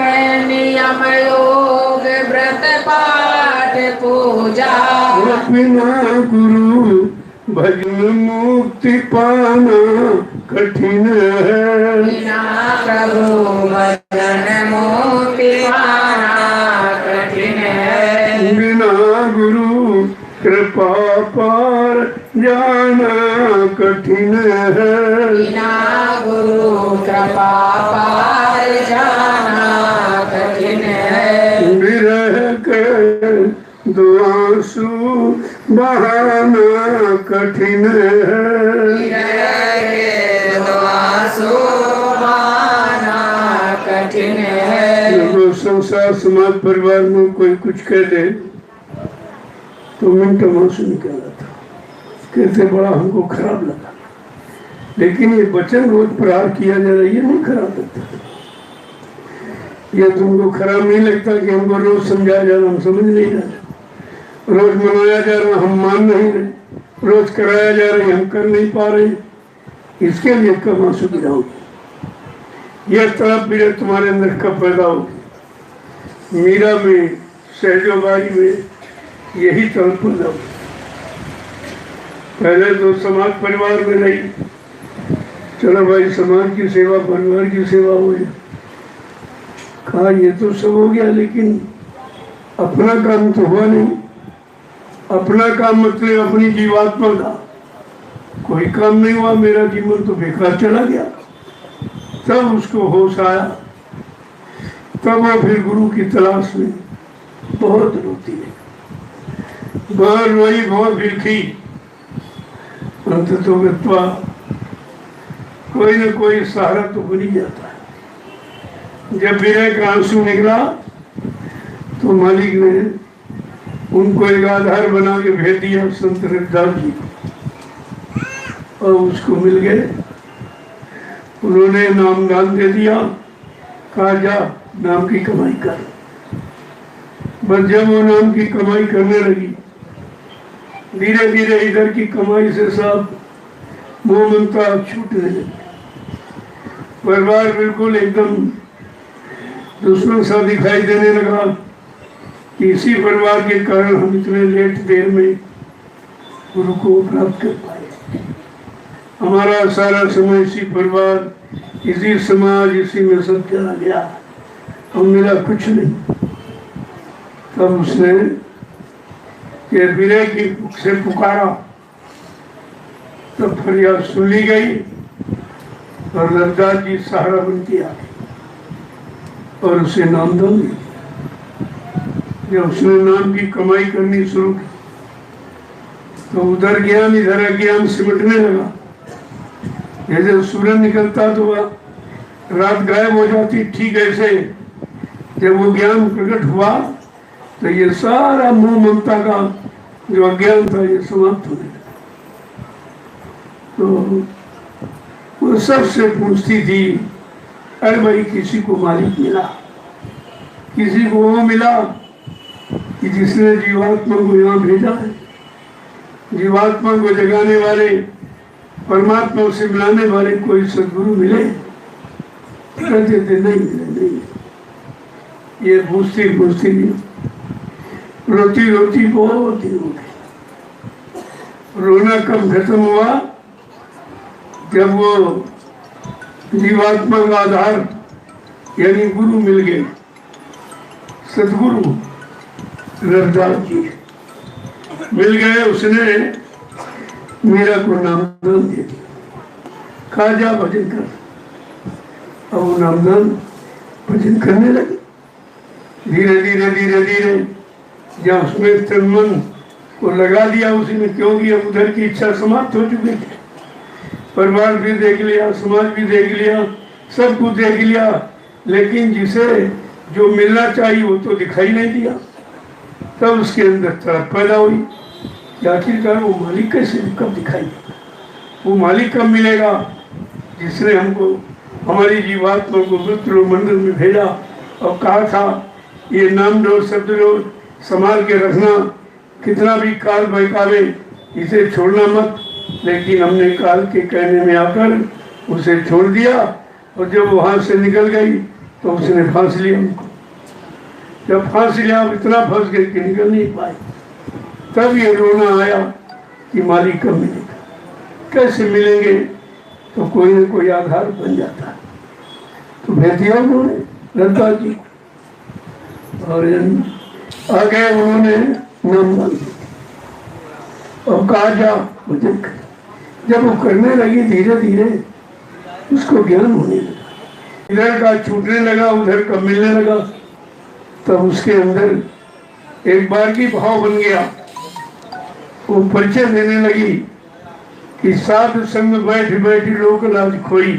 नियम योग व्रत पाठ पूजा, बिना गुरु भजन मुक्ति पाना कठिन है, बिना प्रभु भजन मुक्ति पाना कठिन है, बिना गुरु कृपा पार जाना कठिन है, बिना गुरु कृपा पार जाना कठिन है, विरह के दो आंसू बहाना कठिन है, विरह के दो आंसू बहाना कठिन है, जब संसार समाज परिवार में कोई कुछ कह दे तो मिनटों में से निकल आता, कैसे बड़ा हमको खराब लगा। लेकिन ये वचन रोज प्रहार किया जा रहा है, ये नहीं खराब लगता। ये तुमको खराब नहीं लगता कि हमको रोज समझाया जा रहा, हम समझ नहीं रहे, रोज मनाया जा रहा हम मान नहीं रहे, रोज कराया जा रहा हम कर नहीं पा रहे, इसके लिए कब आंसू गिराओगे? यह तड़प पीड़े तुम्हारे अंदर कब पैदा होगी? मीरा में, सहजोबाई में यही तड़प पैदा होगी। पहले तो समाज परिवार में रही, चलो भाई समाज की सेवा परिवार की सेवा हो जाए, कहा ये तो सब हो गया, लेकिन अपना काम तो हुआ नहीं। अपना काम मतलब अपनी जीवात्मा का कोई काम नहीं हुआ, मेरा जीवन तो बेकार चला गया। तब उसको होश आया, तब वो फिर गुरु की तलाश में बहुत रोती है। बहुत रोई, बहुत बिलखी, अंत तो गत्वा कोई न कोई सहारा तो बन ही जाता है। जब विरह का आंसू निकला तो मालिक ने उनको एक आधार बना के भेज दिया संत रविदास जी को, और उसको मिल गए। उन्होंने नाम दान दे दिया, कहा जा नाम की कमाई कर। बस जब वो नाम की कमाई करने लगी, धीरे धीरे इधर की कमाई से सब मोह ममता छूटने लगी। परिवार बिल्कुल एकदम दुश्मन सा दिखाई देने लगा कि इसी परिवार के कारण हम इतने लेट देर में गुरु को प्राप्त कर पाए। हमारा सारा समय इसी परिवार, इसी समाज, इसी में सब चला गया, और मेरा कुछ नहीं। तब उसने ये विरह की से पुकारा, तब फरियाद सुन ली गई और रविदास जी सहारा बन के आ गए और उसे नाम दान दिया। जब उसने नाम की कमाई करनी शुरू की तो उधर ज्ञान इधर अज्ञान सिमटने लगा। जैसे सूरज निकलता तो वह रात गायब हो जाती, ठीक ऐसे जब वो ज्ञान प्रकट हुआ तो ये सारा मोह ममता का जो अज्ञान था ये समाप्त होने लगा। तो वो सबसे पूछती थी, अरे भाई किसी को मालिक मिला, किसी को वो मिला कि जिसने जीवात्मा को यहाँ भेजा है, जीवात्मा को जगाने वाले, परमात्मा से मिलाने वाले कोई सदगुरु मिले? कहते थे नहीं मिले, नहीं मिले। ये पूछती पूछती रोती रोती बहुत दिन हो गई। रोना कब खत्म हुआ? जब वो जीवात्मा का आधार यानी गुरु मिल गए, सदगुरु रविदास जी मिल गए। उसने मेरा को नामदान दे दिया, कहा जा भजन कर। अब वो नामदान भजन करने लगे। धीरे धीरे धीरे धीरे जब उसमें तन मन को लगा दिया उसी में, क्योंकि अब उधर की इच्छा समाप्त हो चुकी थी। परिवार भी देख लिया, समाज भी देख लिया, सब कुछ देख लिया, लेकिन जिसे जो मिलना चाहिए वो तो दिखाई नहीं दिया। तब उसके अंदर तड़प पैदा हुई कि आखिरकार वो मालिक कैसे कब दिखाई देगा, वो मालिक कब मिलेगा जिसने हमको हमारी जीवात्मा को वृत्र मंडल में भेजा और कहा था ये नाम लो शब्द लो संभाल के रखना, कितना भी काल बहकावे इसे छोड़ना मत। लेकिन हमने काल के कहने में आकर उसे छोड़ दिया, और जब वहाँ से निकल गई तो उसने फांस लिया हमको। जब फांस लिया इतना फंस गए कि निकल नहीं पाए। तब ये रोना आया कि मालिक कब मिलेगा, कैसे मिलेंगे? तो कोई न कोई आधार बन जाता है। तो भेज दिया उन्होंने रविदास जी को, और आगे उन्होंने नाम दान दिया और कहा जा भजन कर। जब वो करने लगी धीरे धीरे उसको ज्ञान होने लगा, इधर का छूटने लगा, उधर का मिलने लगा। तब उसके अंदर एक बार की भाव बन गया। वो परिचय देने लगी कि साधु संग बैठ बैठ लोक लाज खोई,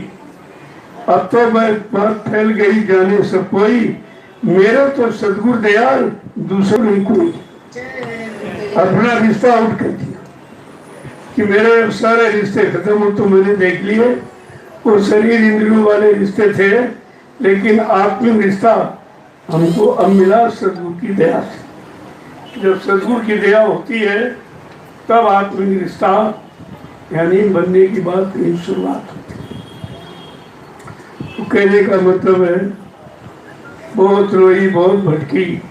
अब तो बात फैल गई जाने सब कोई, मेरा तो सदगुरु दयाल दूसरा नहीं कोई। अपना रिश्ता आउट कर दिया कि मेरे सारे रिश्ते खत्म हो, तो मैंने देख लिए वो शरीर इंद्रियों वाले रिश्ते थे, लेकिन आत्मिक रिश्ता हमको अब मिला सदगुरु की दया से। जब सदगुरु की दया होती है तब आत्मिक रिश्ता यानी बनने की बात की शुरुआत होती है। तो कहने का मतलब है बहुत रोई, बहुत भटकी,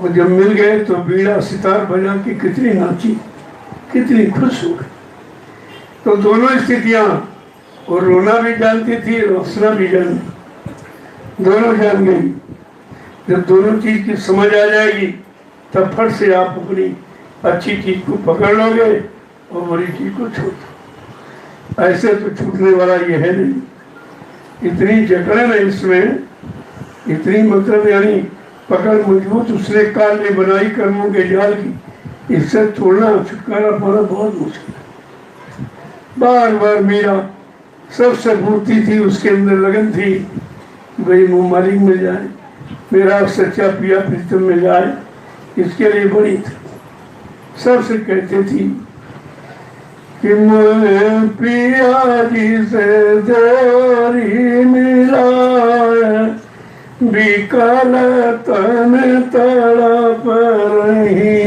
और जब मिल गए तो बीड़ा सितार बजा के कितनी नाची, कितनी खुश हो गई। तो दोनों स्थितियां, और रोना भी जानती थी और हंसना भी जानती, दोनों जान गई। जब दोनों चीज की समझ आ जाएगी तब फट से आप अपनी अच्छी चीज को पकड़ लोगे और बुरी चीज को छोड़ दो। ऐसे तो छूटने वाला ये है नहीं। इतनी जकड़न है इसमें, इतनी मतलब यानी पकड़ मजबूत उसने काल ने बनाई कर्मों के जाल की, इससे छोड़ना छुटकारा पाना बहुत मुश्किल है। बार बार मीरा सबसे पूछती थी, उसके अंदर लगन थी, भाई मुँह मालिक मिल जाए, मेरा सच्चा पिया प्रीतम मिल जाए, इसके लिए बड़ी थी। सबसे कहते थी कि मैं पिया जी से जोरी मिलाए, बिकल तन तड़प रही।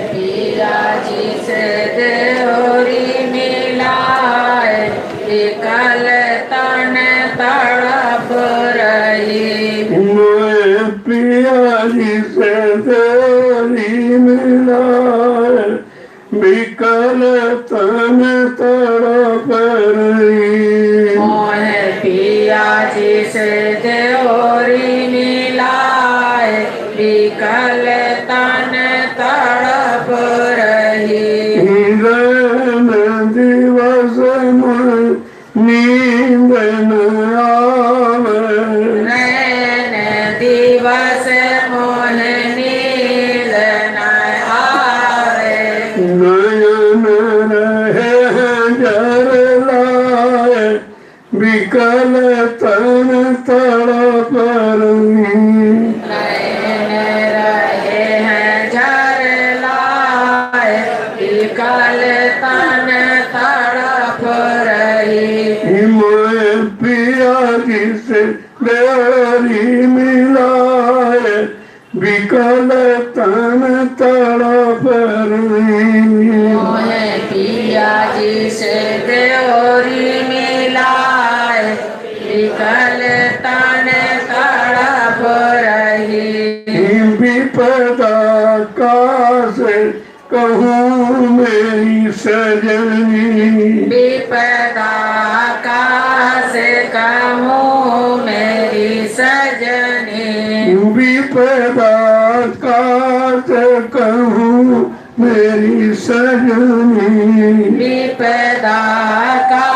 पिया जी से जोरी मिलाए, बिकल तन तड़प रही। मैं पिया जी से जोरी मिलाए, बिकल तन तड़प रही। मोहे पिया जी से जोरी मिलाए, बिकल तन तड़प रही। हिरन दिवस में नींद न आवे, नैन दिवस मोह नींद न आवे। नयन रहे जर लाए, बिकल तन तड़प रही। नैन रहे हैं झर लाए, बिकल तन तड़प रही। मैं पिया जी से डोरी मिलाए, बिकल तन तड़प रही। मोहे पिया जी से जोरी मिलाए, बिकल तन तड़प रही। विपदा का से कहूँ मेरी सजनी, विपदा का से कहूँ मेरी सजनी। विपदा का से कहूँ मेरी सजनी। विपदा का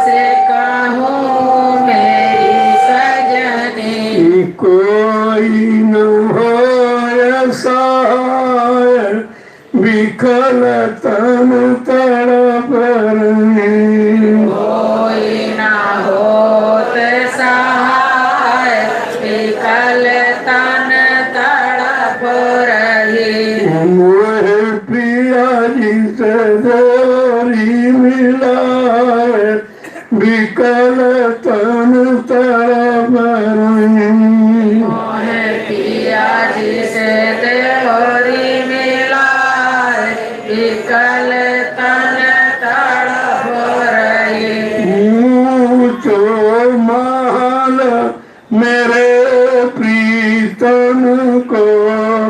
से कहूँ मेरी सजनी। कोई न हो सहाय, बिकल तन तड़प रही। कोई ना होत सहाय, बिकल तन तड़प रही। मोहे पिया जी से जोरी मिलाए, बिकल तन तड़प रही। मोहे पिया जी से जोरी मिलाए, बिकल तन तड़प रही। ऊंचो महल मेरे प्रीतम को,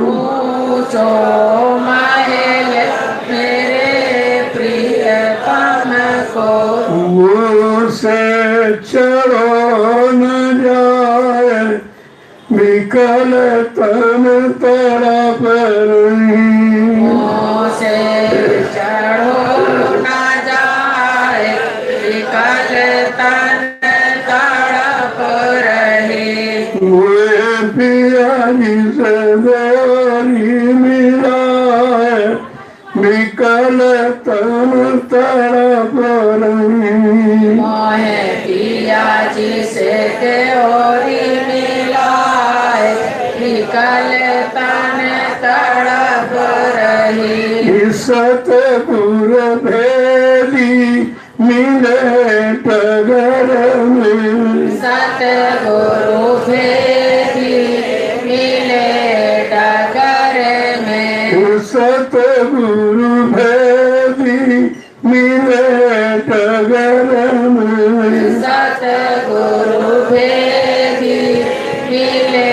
ऊंचो महल मेरे प्रियतम को। वो से चढ़ो न जाए, बिकल तन तड़प रही। मुँह से चढ़ो न जाए, बिकल तन तड़प रही। मैं पिया जी से जोरी मिलाए, बिकल तन तड़प रही। मोहे पिया जी से जोरी मिलाए, बिकल तन तड़प रही। सतगुर भेदी मिले टगर में, सतगुरु भेदी मिले डगर में। सतगुरु भेदी मिले टगर में। सतगुरु भेदी मिले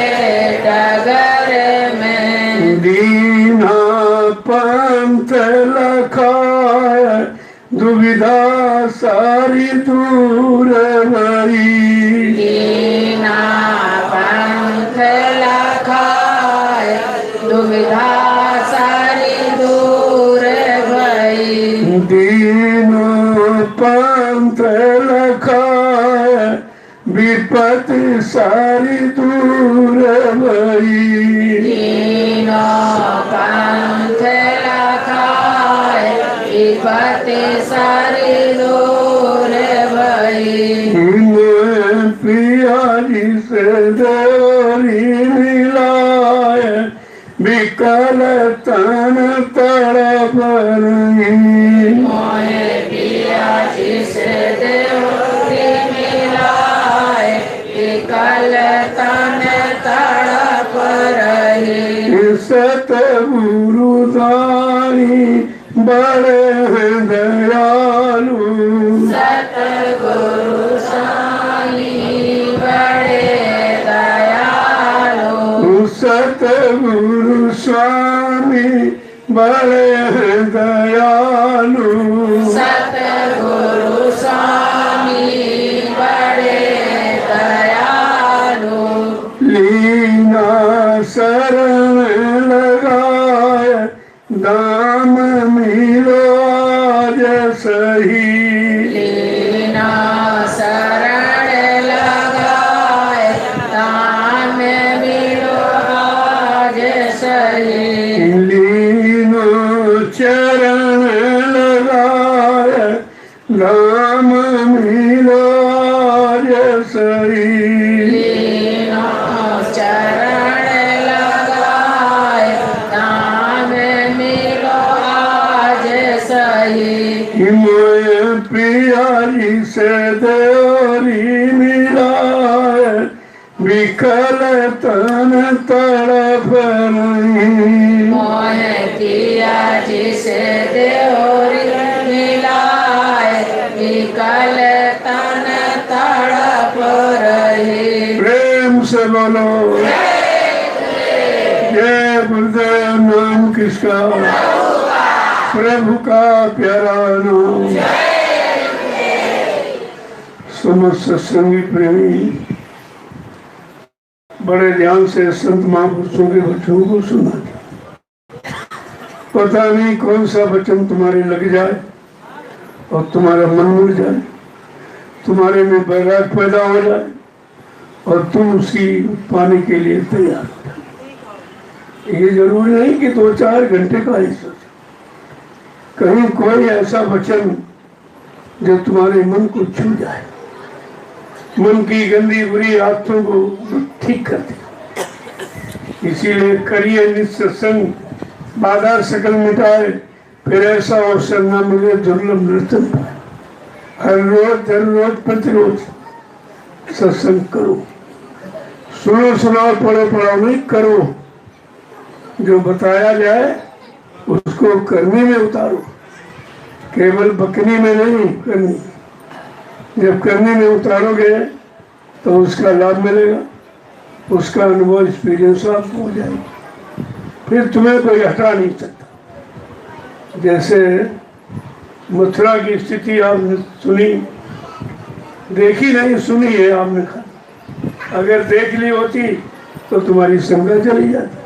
डगर में। दीना पंथ लखाए, दुविधा सारी दूर भई। दीना पंथ लखाए, दुविधा सारी दूर भई। दीनो पंथ लखाए, विपत्ति सारी दूर भई। तीनों पंथ लखाए विपत्ति सारी दूर भई। मैं पिया जी से देवरी मिलाए विकल तन तड़प रही। मोहे पिया जिसे देवरी मिलाए विकल तन तड़प रही। सतगुरु दानी बड़े हैं दयालु। सतगुरु साईं बड़े दयालु। सतगुरु स्वामी बड़े हैं दयालु। सतगुरु स्वामी बड़े दयालु। लीना शरण लगाए दाम मिलो आज सही। लीना शरण लगाए दाम मिलो आज सही। लीनो चरण लगाए दाम मिलो आज सही। लीना चरण लगाए दाम मिलो आज सही। मैं पिया जी से देवरी मिलाए विकल तन तड़प रही। मोहे पिया जिसे देवरी मिलाए विकल तन तड़प रही। प्रेम से बोलो जय गुरुदेव। नाम किसका? प्रभु का प्यारा नाम। समस्त सत्संगी प्रेमी बड़े ध्यान से संत महापुरुषों के वचनों को सुना। पता नहीं कौन सा वचन तुम्हारे लग जाए और तुम्हारा मन मुड़ जाए, तुम्हारे में बैराग पैदा हो जाए और तुम उसकी पाने के लिए तैयार हो जाए। ये जरूरी नहीं कि 2-4 घंटे का ही सोच, कहीं कोई ऐसा वचन जो तुम्हारे मन को छू जाए, मन की गंदी बुरी आदतों को ठीक कर दे। इसीलिए करिए निसत्संग, बाधा सकल मिटाए, फिर ऐसा अवसर न मिले दुर्लभ नर्तन पाए। हर रोज प्रतिरोज सत्संग करो, सुनो पढ़ो नहीं करो। जो बताया जाए उसको करने में उतारो, केवल बकने में नहीं करनी। जब करने में उतारोगे तो उसका लाभ मिलेगा, उसका अनुभव एक्सपीरियंस आपको हो जाएगा, फिर तुम्हें कोई हटा नहीं सकता। जैसे मथुरा की स्थिति आपने सुनी, देखी नहीं सुनी है आपने, अगर देख ली होती तो तुम्हारी शंका चली जाती।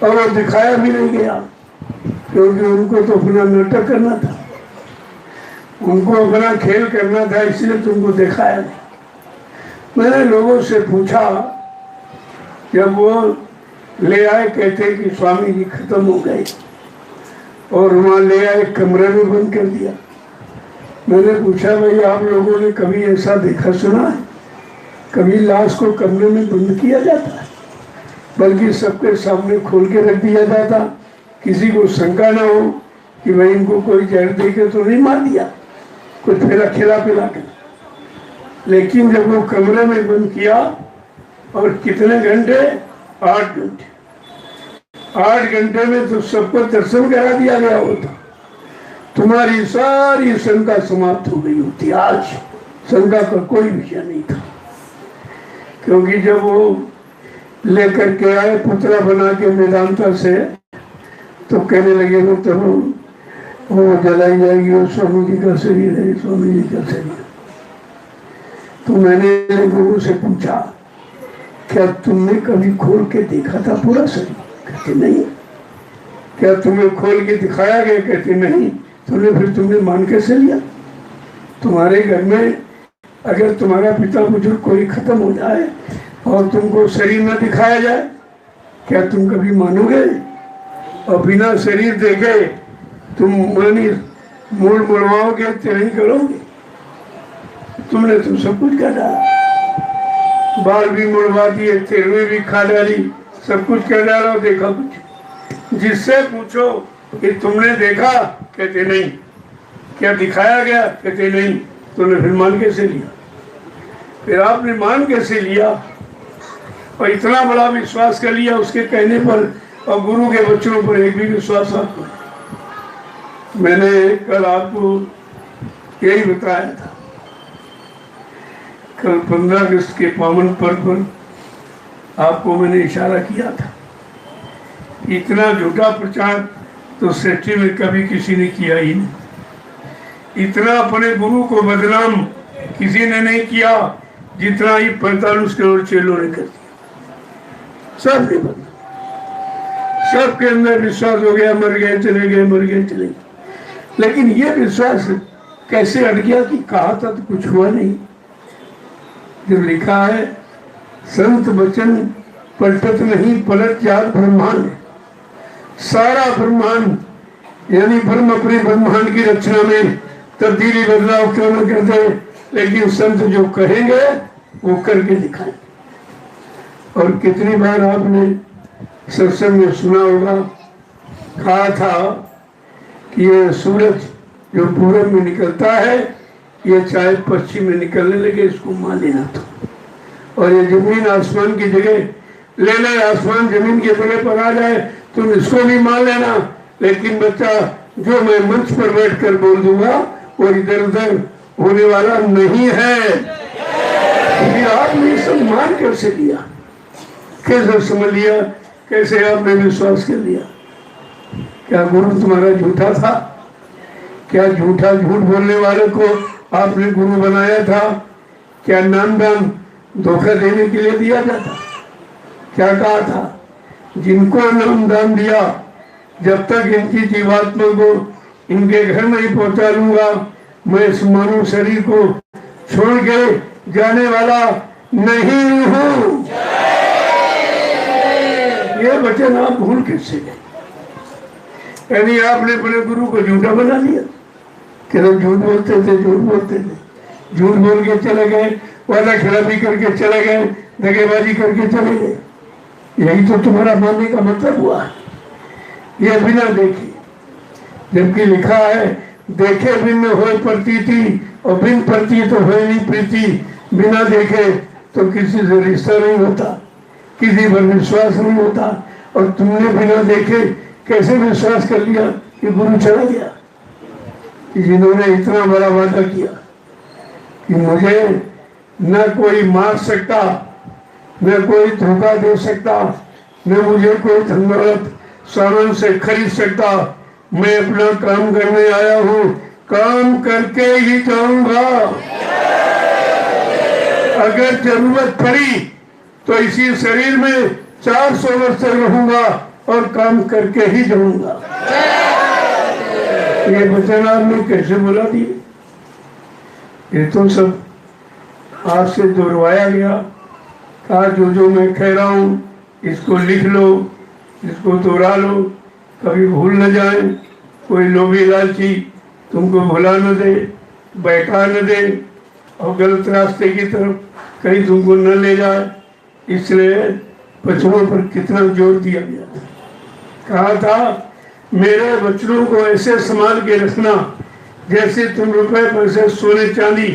और वो दिखाया भी नहीं गया क्योंकि उनको तो अपना नाटक करना था, उनको अपना खेल करना था, इसलिए तुमको दिखाया नहीं। मैंने लोगों से पूछा, जब वो ले आए कहते कि स्वामी जी खत्म हो गए, और वहाँ ले आए कमरे में बंद कर दिया। मैंने पूछा भाई आप लोगों ने कभी ऐसा देखा सुना है? कभी लाश को कमरे में बंद किया जाता है? बल्कि सबके सामने खोल के रख दिया जाता, किसी को शंका ना हो कि भाई इनको कोई जहर दे के तो नहीं मार दिया, कुछ खिला पिला के। लेकिन जब वो कमरे में बंद किया, और कितने घंटे? 8 घंटे। 8 घंटे में तो सबको दर्शन करा दिया गया होता, तुम्हारी सारी शंका समाप्त हो गई होती। आज शंका का कोई विषय नहीं था, क्योंकि जब वो लेकर के आए पुतला बना के वेदांता से, तो कहने लगे वो तो वो जलाई जाएगी, वो स्वामी जी का शरीर है, स्वामी जी का शरीर। तो मैंने लोगों से पूछा, क्या तुमने कभी खोल के देखा था पूरा शरीर? कहते नहीं। क्या तुम्हें खोल के दिखाया गया? कहते नहीं। तुमने फिर तुमने मान कैसे लिया? तुम्हारे घर में अगर तुम्हारा पिता बुजुर्ग कोई खत्म हो जाए और तुमको शरीर न दिखाया जाए, क्या तुम कभी मानोगे? और बिना शरीर देखे तुम मानी मूड मुड़वाओगे तो नहीं करोगे? तुमने तो सब कुछ कर डाला, बाल भी मुड़वा दिए, तेरवे भी खा डाली, सब कुछ कर डाला और देखा कुछ। जिससे पूछो कि तुमने देखा, कहते नहीं। क्या दिखाया गया, कहते नहीं। तुमने फिर मान कैसे लिया? फिर आपने मान कैसे लिया और इतना बड़ा विश्वास कर लिया उसके कहने पर, और गुरु के बच्चों पर एक भी विश्वास आपको? मैंने कल आपको यही बताया था। कल 15 अगस्त के पावन पर्व पर आपको मैंने इशारा किया था। इतना झूठा प्रचार तो सृष्टि में कभी किसी ने किया ही नहीं। इतना अपने गुरु को बदनाम किसी ने नहीं किया जितना ही 45 करोड़ चेलों ने कर दिया। सब ने बदला, सबके अंदर विश्वास हो गया, मर गए चले गए, मर गए चले गए। लेकिन ये विश्वास कैसे अट गया कि कहा था तो कुछ हुआ नहीं। जब लिखा है संत वचन पलटत नहीं, पलट जात ब्रह्मांड। सारा ब्रह्मांड यानी ब्रह्म अपने ब्रह्मांड की रचना में तब्दीली बदलाव क्यों न कर दे, लेकिन संत जो कहेंगे वो करके दिखाएं। और कितनी बार आपने सत्संग में सुना होगा, कहा था कि ये सूरज जो पूरब में निकलता है, ये चाहे पश्चिम में निकलने लगे, इसको मान लेना तो। और ये जमीन आसमान की जगह ले ले, आसमान जमीन की जगह पर आ जाए, तुम इसको भी मान लेना। लेकिन बच्चा, जो मैं मंच पर बैठकर बोल दूंगा वो इधर उधर होने वाला नहीं है। फिर आपने सम्मान कैसे लिया, कैसे समझ लिया, कैसे आपने विश्वास कर लिया? क्या गुरु तुम्हारा झूठा था? क्या झूठ बोलने वाले को आपने गुरु बनाया था? क्या नाम दान धोखा देने के लिए दिया जाता? क्या कहा था? जिनको नाम दान दिया, जब तक इनकी जीवात्मा को इनके घर नहीं पहुंचा लूंगा, मैं इस मानव शरीर को छोड़ के जाने वाला नहीं हूं। ये वचन आप भूल कैसे गए? यानी आपने अपने गुरु को झूठा बना लिया कि लोग झूठ बोलते थे, झूठ बोलते थे, झूठ बोल के चले गए, वादा खिलाफी करके चले गए, दगेबाजी करके चले गए। यही तो तुम्हारा मानने का मतलब हुआ। यह बिना देखे, जबकि लिखा है देखे बिन होए प्रतीति और बिन प्रती तो होए नहीं प्रीति। बिना देखे तो किसी से रिश्ता नहीं होता, किसी पर विश्वास नहीं होता। और तुमने बिना देखे कैसे विश्वास कर लिया कि गुरु चला गया? जिन्होंने इतना बड़ा वादा किया कि मुझे न कोई मार सकता, न कोई धोखा दे सकता, न मुझे कोई धन दौलत सामान से खरीद सकता, मैं अपना काम करने आया हूँ, काम करके ही जाऊंगा। अगर जरूरत पड़ी तो इसी शरीर में 400 वर्ष तक रहूंगा और काम करके ही जाऊंगा। ये वचन आपने कैसे बोला दिए? ये तो सब आज से दोहराया गया। कहा जो मैं कह रहा हूँ इसको लिख लो, इसको दोहरा लो, कभी भूल न जाए। कोई लोभी लालची तुमको भुला न दे, बैठा न दे और गलत रास्ते की तरफ कहीं तुमको न ले जाए। इसलिए वचनों पर कितना जोर दिया गया। कहा था मेरे वचनों को ऐसे संभाल के रखना जैसे तुम रुपए पैसे सोने चांदी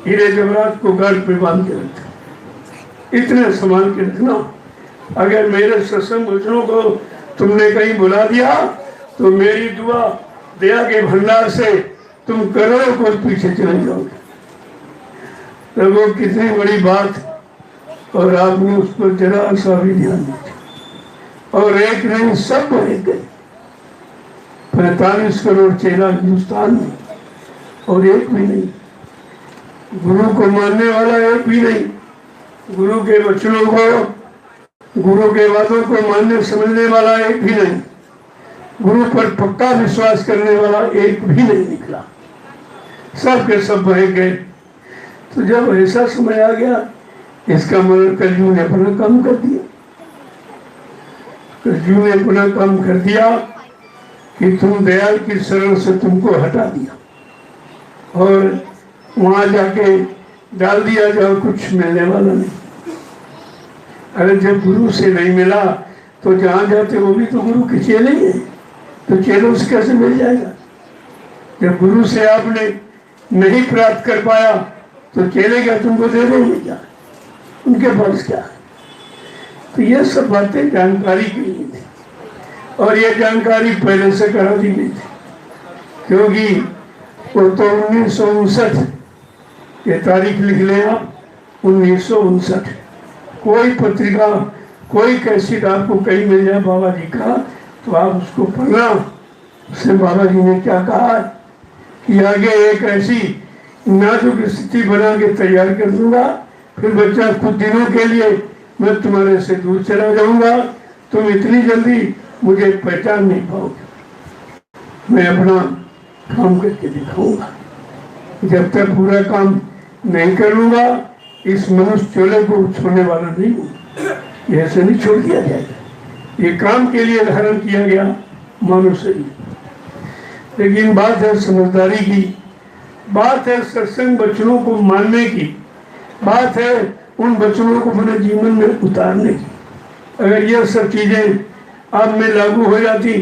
हीरे जवाहरात को गांठ पे बांध के रखते, इतने संभाल के रखना। अगर मेरे सत्संग वचनों को तुमने कहीं बुला दिया तो मेरी दुआ दया के भंडार से तुम करोड़ों को पीछे चले जाओगे। लोगों कितनी बड़ी बात, और आपने उस पर जरा सा भी ध्यान दिया। और एक नहीं, सब बन गए। 45 करोड़ चेला हिंदुस्तान में, और एक भी नहीं, गुरु को मानने वाला एक भी नहीं, गुरु के वचनों को, गुरु के वादों को मानने समझने वाला एक भी नहीं, गुरु पर पक्का विश्वास करने वाला एक भी नहीं निकला। सब के सब बह गए। तो जब ऐसा समय आ गया, इसका मतलब कलयुग ने अपना काम कर दिया। कलयुग ने अपना काम कर दिया कि तुम दयाल की शरण से तुमको हटा दिया और वहां जाके डाल दिया जाओ, कुछ मिलने वाला नहीं। अरे जब गुरु से नहीं मिला तो जहां जाते वो भी तो गुरु के चेले हैं, तो चेलों से कैसे मिल जाएगा? जब गुरु से आपने नहीं प्राप्त कर पाया तो चेले क्या तुमको दे देंगे क्या? उनके पास क्या? तो ये सब बातें जानकारी के लिए थी और ये जानकारी पहले से करा दी गई थी, क्योंकि वो तो 1959, ये तारीख लिख लें आप, 1959। कोई पत्रिका, कोई कैसेट आपको कहीं मिल जाए बाबा जी का, तो आप उसको पढ़ना। उससे बाबा जी ने क्या कहा कि आगे एक ऐसी नाजुक स्थिति बना के तैयार कर दूंगा, फिर बच्चा कुछ दिनों के लिए मैं तुम्हारे से दूर चला जाऊंगा, तुम इतनी जल्दी मुझे पहचान नहीं पाओगे। मैं अपना काम करके दिखाऊंगा। जब तक पूरा काम नहीं कर लूंगा, इस मनुष्य चोले को छोड़ने वाला नहीं हूँ। ये ऐसे नहीं छोड़ दिया जाएगा। ये काम के लिए धारण किया गया मानव शरीर। लेकिन बात है समझदारी की, बात है सत्संग वचनों को मानने की, बात है उन वचनों को अपने जीवन में उतारने की। अगर ये सब चीजें आप में लागू हो जाती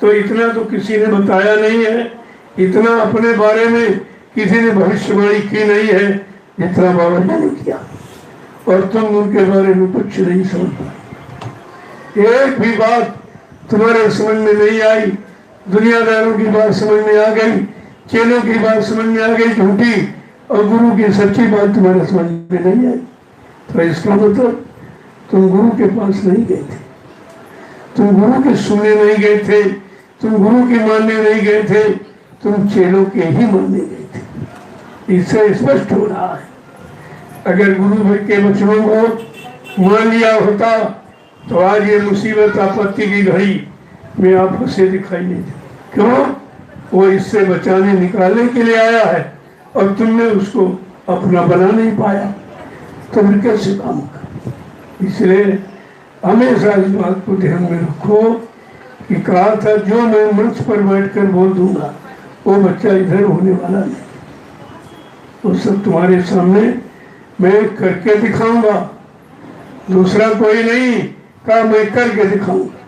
तो इतना तो किसी ने बताया नहीं है, इतना अपने बारे में किसी ने भविष्यवाणी की नहीं है जितना बाबा जी ने किया, और तुम उनके बारे में कुछ नहीं समझ पाए। एक भी बात तुम्हारे समझ में नहीं आई, दुनियादारों की बात समझ में आ गई, चेलों की बात समझ में आ गई झूठी, और गुरु की सच्ची बात तुम्हारे समझ में नहीं आई। तो इसका मतलब तुम गुरु के पास नहीं गए थे, तुम गुरु के सुनने नहीं गए थे, तुम गुरु के मानने नहीं गए थे, तुम चेलों के ही मानने गए थे। इससे स्पष्ट हो रहा है। अगर गुरु के वचनों को मान लिया होता तो आज ये मुसीबत आपत्ति की घड़ी में आपको से दिखाई नहीं दे। क्यों? वो इससे बचाने निकालने के लिए आया है और तुमने उसको अपना बना नहीं पाया, तो फिर कैसे काम कर? इसलिए हमेशा इस बात को ध्यान में रखो कि कहा था जो मैं मंच पर बैठकर बोल दूंगा वो बच्चा इधर होने वाला नहीं। वो सब तुम्हारे सामने मैं करके दिखाऊंगा, दूसरा कोई नहीं कहा, मैं करके दिखाऊंगा।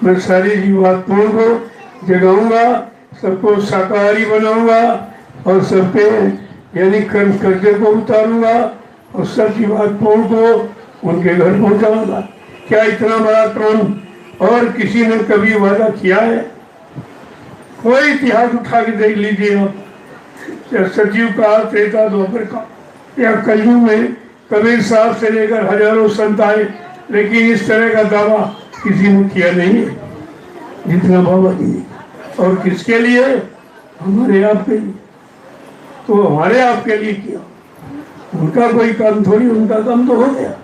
मैं सारी जीवात्माओं को जगाऊंगा, सबको शाकाहारी बनाऊंगा और सबके यानी कर्म कर्जे को उतारूंगा और सब जीवात्माओं को उनके घर पहुंचाऊंगा। क्या इतना बड़ा काम और किसी ने कभी वादा किया है? कोई इतिहास उठा के देख लीजिए आप, या सचिव का, त्रेता द्वापर का, या कलयुग में कबीर साहब से लेकर हजारों संत आए, लेकिन इस तरह का दावा किसी ने किया नहीं है जितना बाबा जी ने। और किसके लिए? हमारे आप के लिए। तो हमारे आप के लिए किया, उनका कोई काम थोड़ी, उनका काम तो हो गया।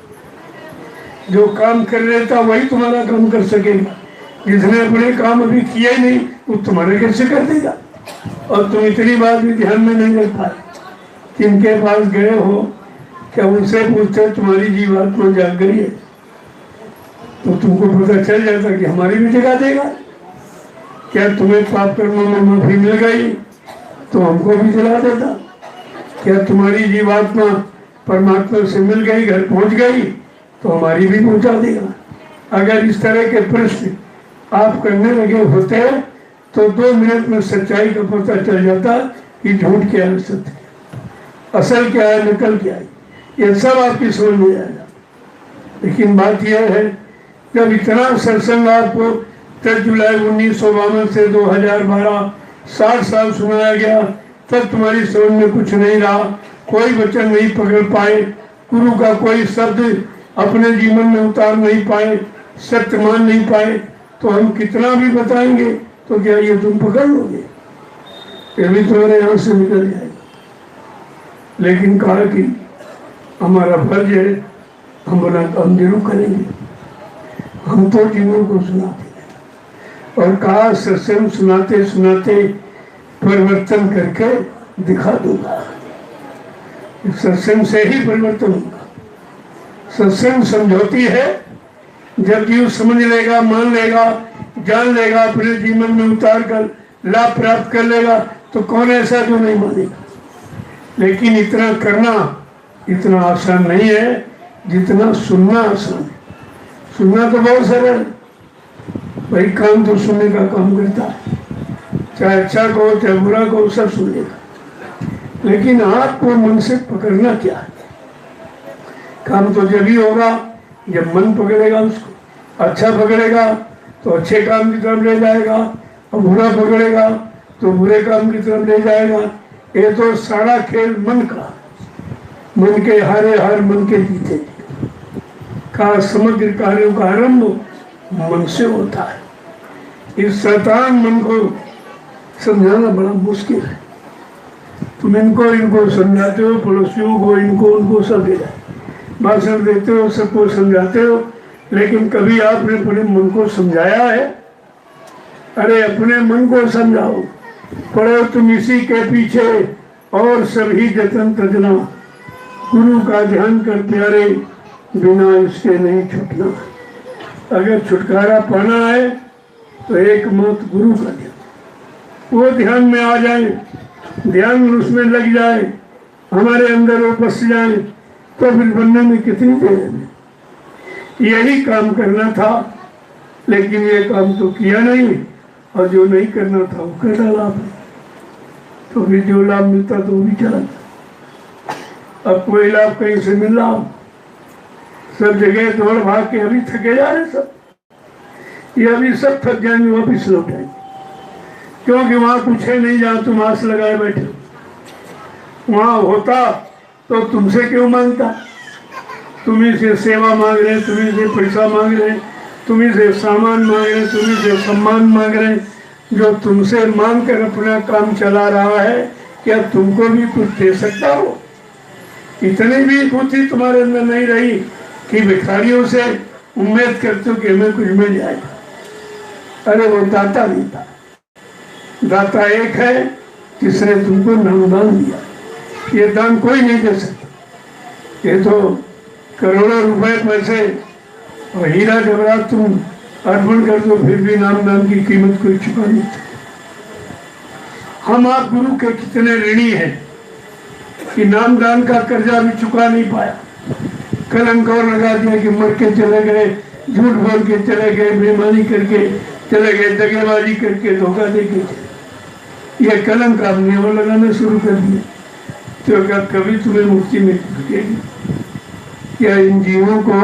जो काम कर लेता वही तुम्हारा काम कर सकेगा, जिसने अपने काम अभी किया ही नहीं वो तुम्हारे कैसे कर देगा? और तुम इतनी बात भी ध्यान में नहीं रख पाए। किनके पास गए हो, क्या उनसे पूछते तुम्हारी जीवात्मा जाग गई है? तो तुमको पता चल जाता कि हमारी भी जगा देगा। क्या तुम्हें पाप कर्मों में माफी मिल गई तो हमको भी जला देता? क्या तुम्हारी जीवात्मा परमात्मा से मिल गई, घर पहुंच गई तो हमारी भी पहुंचा देगा? अगर इस तरह के प्रश्न आप करने लगे होते तो 2 मिनट में सच्चाई का पता चल जाता कि झूठ क्या है, सत्य असल क्या है, नकल क्या है, ये सब आपकी समझ में आएगा। लेकिन बात यह है, जब इतना सत्संग आपको 10 जुलाई 1952 से 2012 60 साल सुनाया गया, तब तुम्हारी समझ में कुछ नहीं रहा, कोई वचन नहीं पकड़ पाए, गुरु का कोई शब्द अपने जीवन में उतार नहीं पाए, सत्य मान नहीं पाए, तो हम कितना भी बताएंगे तो क्या ये तुम पकड़ लोगे? ये भी तुम्हारे यहाँ से निकल जाएगा। लेकिन कहा कि हमारा फर्ज है, हम बना काम जरूर करेंगे। हम तो जीवों को सुनाते हैं और कहा सत्संग सुनाते सुनाते परिवर्तन करके दिखा दूंगा। सत्संग से ही परिवर्तन होगा। सत्संग समझौती है। जब जीव समझ लेगा, मान लेगा, जान लेगा, अपने जीवन में उतार कर लाभ प्राप्त कर लेगा, तो कौन ऐसा जो नहीं मानेगा। लेकिन इतना करना इतना आसान नहीं है जितना सुनना आसान है। सुनना तो बहुत सरल है, भाई कान तो सुनने का काम करता है, चाहे अच्छा कहो चाहे बुरा कहो सब सुन लेगा। लेकिन आपको मन से पकड़ना क्या है? काम तो जब ही होगा जब मन पकड़ेगा उसको। अच्छा पकड़ेगा तो अच्छे काम की तरफ ले जाएगा, और बुरा पकड़ेगा तो बुरे काम की तरफ ले जाएगा। ये तो सारा खेल मन का, मन के हारे हार मन के जीते का समग्र कार्यों का आरंभ मन से होता है। इस शैतान मन को समझाना बड़ा मुश्किल है। तुम इनको समझाते हो, पड़ोसियों को, इनको उनको सब भाषण देते हो, सबको समझाते हो, लेकिन कभी आपने अपने मन को समझाया है? अरे अपने मन को समझाओ। पढ़ो तुम इसी के पीछे और सभी जतन तजना, गुरु का ध्यान कर प्यारे, बिना इसके नहीं छूटना। अगर छुटकारा पाना है तो एक मत गुरु का ध्यान, वो ध्यान में आ जाए, ध्यान उसमें लग जाए, हमारे अंदर वो बस जाए, तो फिर बनने में कितनी देर है। यही काम करना था, लेकिन ये काम तो किया नहीं, और जो नहीं करना था वो कर डाला आपने। तो फिर जो लाभ मिलता तो वो भी चला। अब कोई लाभ कहीं से मिल रहा हो, सब जगह दौड़ भाग के अभी थके जा रहे सब। ये अभी सब थक जाएंगे, वापिस लौट आएंगे, क्योंकि वहां कुछ है नहीं जहाँ तुम आस लगाए बैठे। वहां होता तो तुमसे क्यों मांगता? तुम्ही से सेवा मांग रहे, तुम्ही से पैसा मांग रहे, तुम्ही से सामान मांग रहे, तुम्ही से सम्मान मांग रहे। जो तुमसे मांग कर अपना काम चला रहा है, क्या तुमको भी कुछ दे सकता हो? इतनी भी बुद्धि तुम्हारे अंदर नहीं रही कि भिखारियों से उम्मीद करते हो कि हमें कुछ मिल जाएगा। अरे वो दाता नहीं था। दाता एक है जिसने तुमको नामदान दिया। ये दान कोई नहीं दे सकता। ये तो करोड़ों रुपए पैसे और हीरा जवाहरात तुम अर्पण कर दो, फिर भी नामदान की कीमत कोई चुका नहीं था। हम आप गुरु के कितने ऋणी हैं कि नामदान का कर्जा भी चुका नहीं पाया। कलंक और लगा दिया कि मर के चले गए, झूठ बोल के चले गए, बेईमानी करके चले गए, दगेबाजी करके धोखा दे के चले। यह कलंक आपने और लगाना शुरू कर दिया, तो क्या कभी तुम्हें मुक्ति मिल सकेगी? क्या इन जीवों को